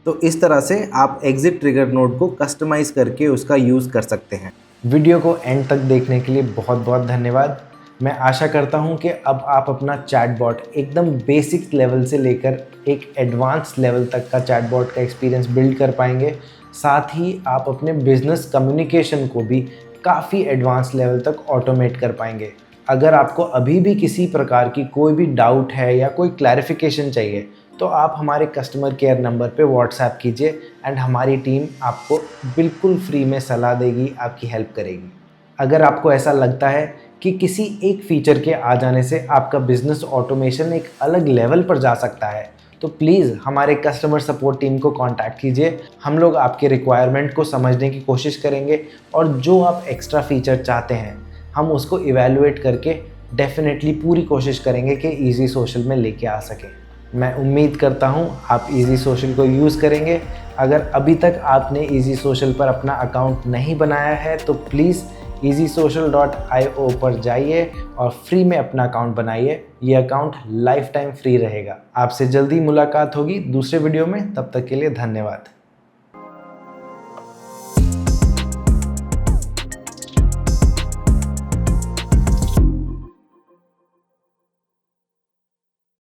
तो इस तरह से आप एग्जिट ट्रिगर नोड को कस्टमाइज़ करके उसका यूज़ कर सकते हैं। वीडियो को एंड तक देखने के लिए बहुत बहुत धन्यवाद। मैं आशा करता हूं कि अब आप अपना चैटबॉट एकदम बेसिक लेवल से लेकर एक एडवांस लेवल तक का चैटबॉट का एक्सपीरियंस बिल्ड कर पाएंगे। साथ ही आप अपने बिजनेस कम्युनिकेशन को भी काफ़ी एडवांस लेवल तक ऑटोमेट कर पाएंगे। अगर आपको अभी भी किसी प्रकार की कोई भी डाउट है या कोई क्लैरिफिकेशन चाहिए तो आप हमारे कस्टमर केयर नंबर पे व्हाट्सएप कीजिए एंड हमारी टीम आपको बिल्कुल फ्री में सलाह देगी, आपकी हेल्प करेगी। अगर आपको ऐसा लगता है कि किसी एक फीचर के आ जाने से आपका बिजनेस ऑटोमेशन एक अलग लेवल पर जा सकता है तो प्लीज़ हमारे कस्टमर सपोर्ट टीम को कांटेक्ट कीजिए। हम लोग आपके रिक्वायरमेंट को समझने की कोशिश करेंगे और जो आप एक्स्ट्रा फीचर चाहते हैं हम उसको इवैल्यूएट करके डेफिनेटली पूरी कोशिश करेंगे कि ईजी सोशल में लेके आ सकें। मैं उम्मीद करता हूं आप ईजी सोशल को यूज़ करेंगे। अगर अभी तक आपने ईजी सोशल पर अपना अकाउंट नहीं बनाया है तो प्लीज़ easysocial.io पर जाइए और फ्री में अपना अकाउंट बनाइए। ये अकाउंट लाइफ टाइम फ्री रहेगा। आपसे जल्दी मुलाकात होगी दूसरे वीडियो में, तब तक के लिए धन्यवाद।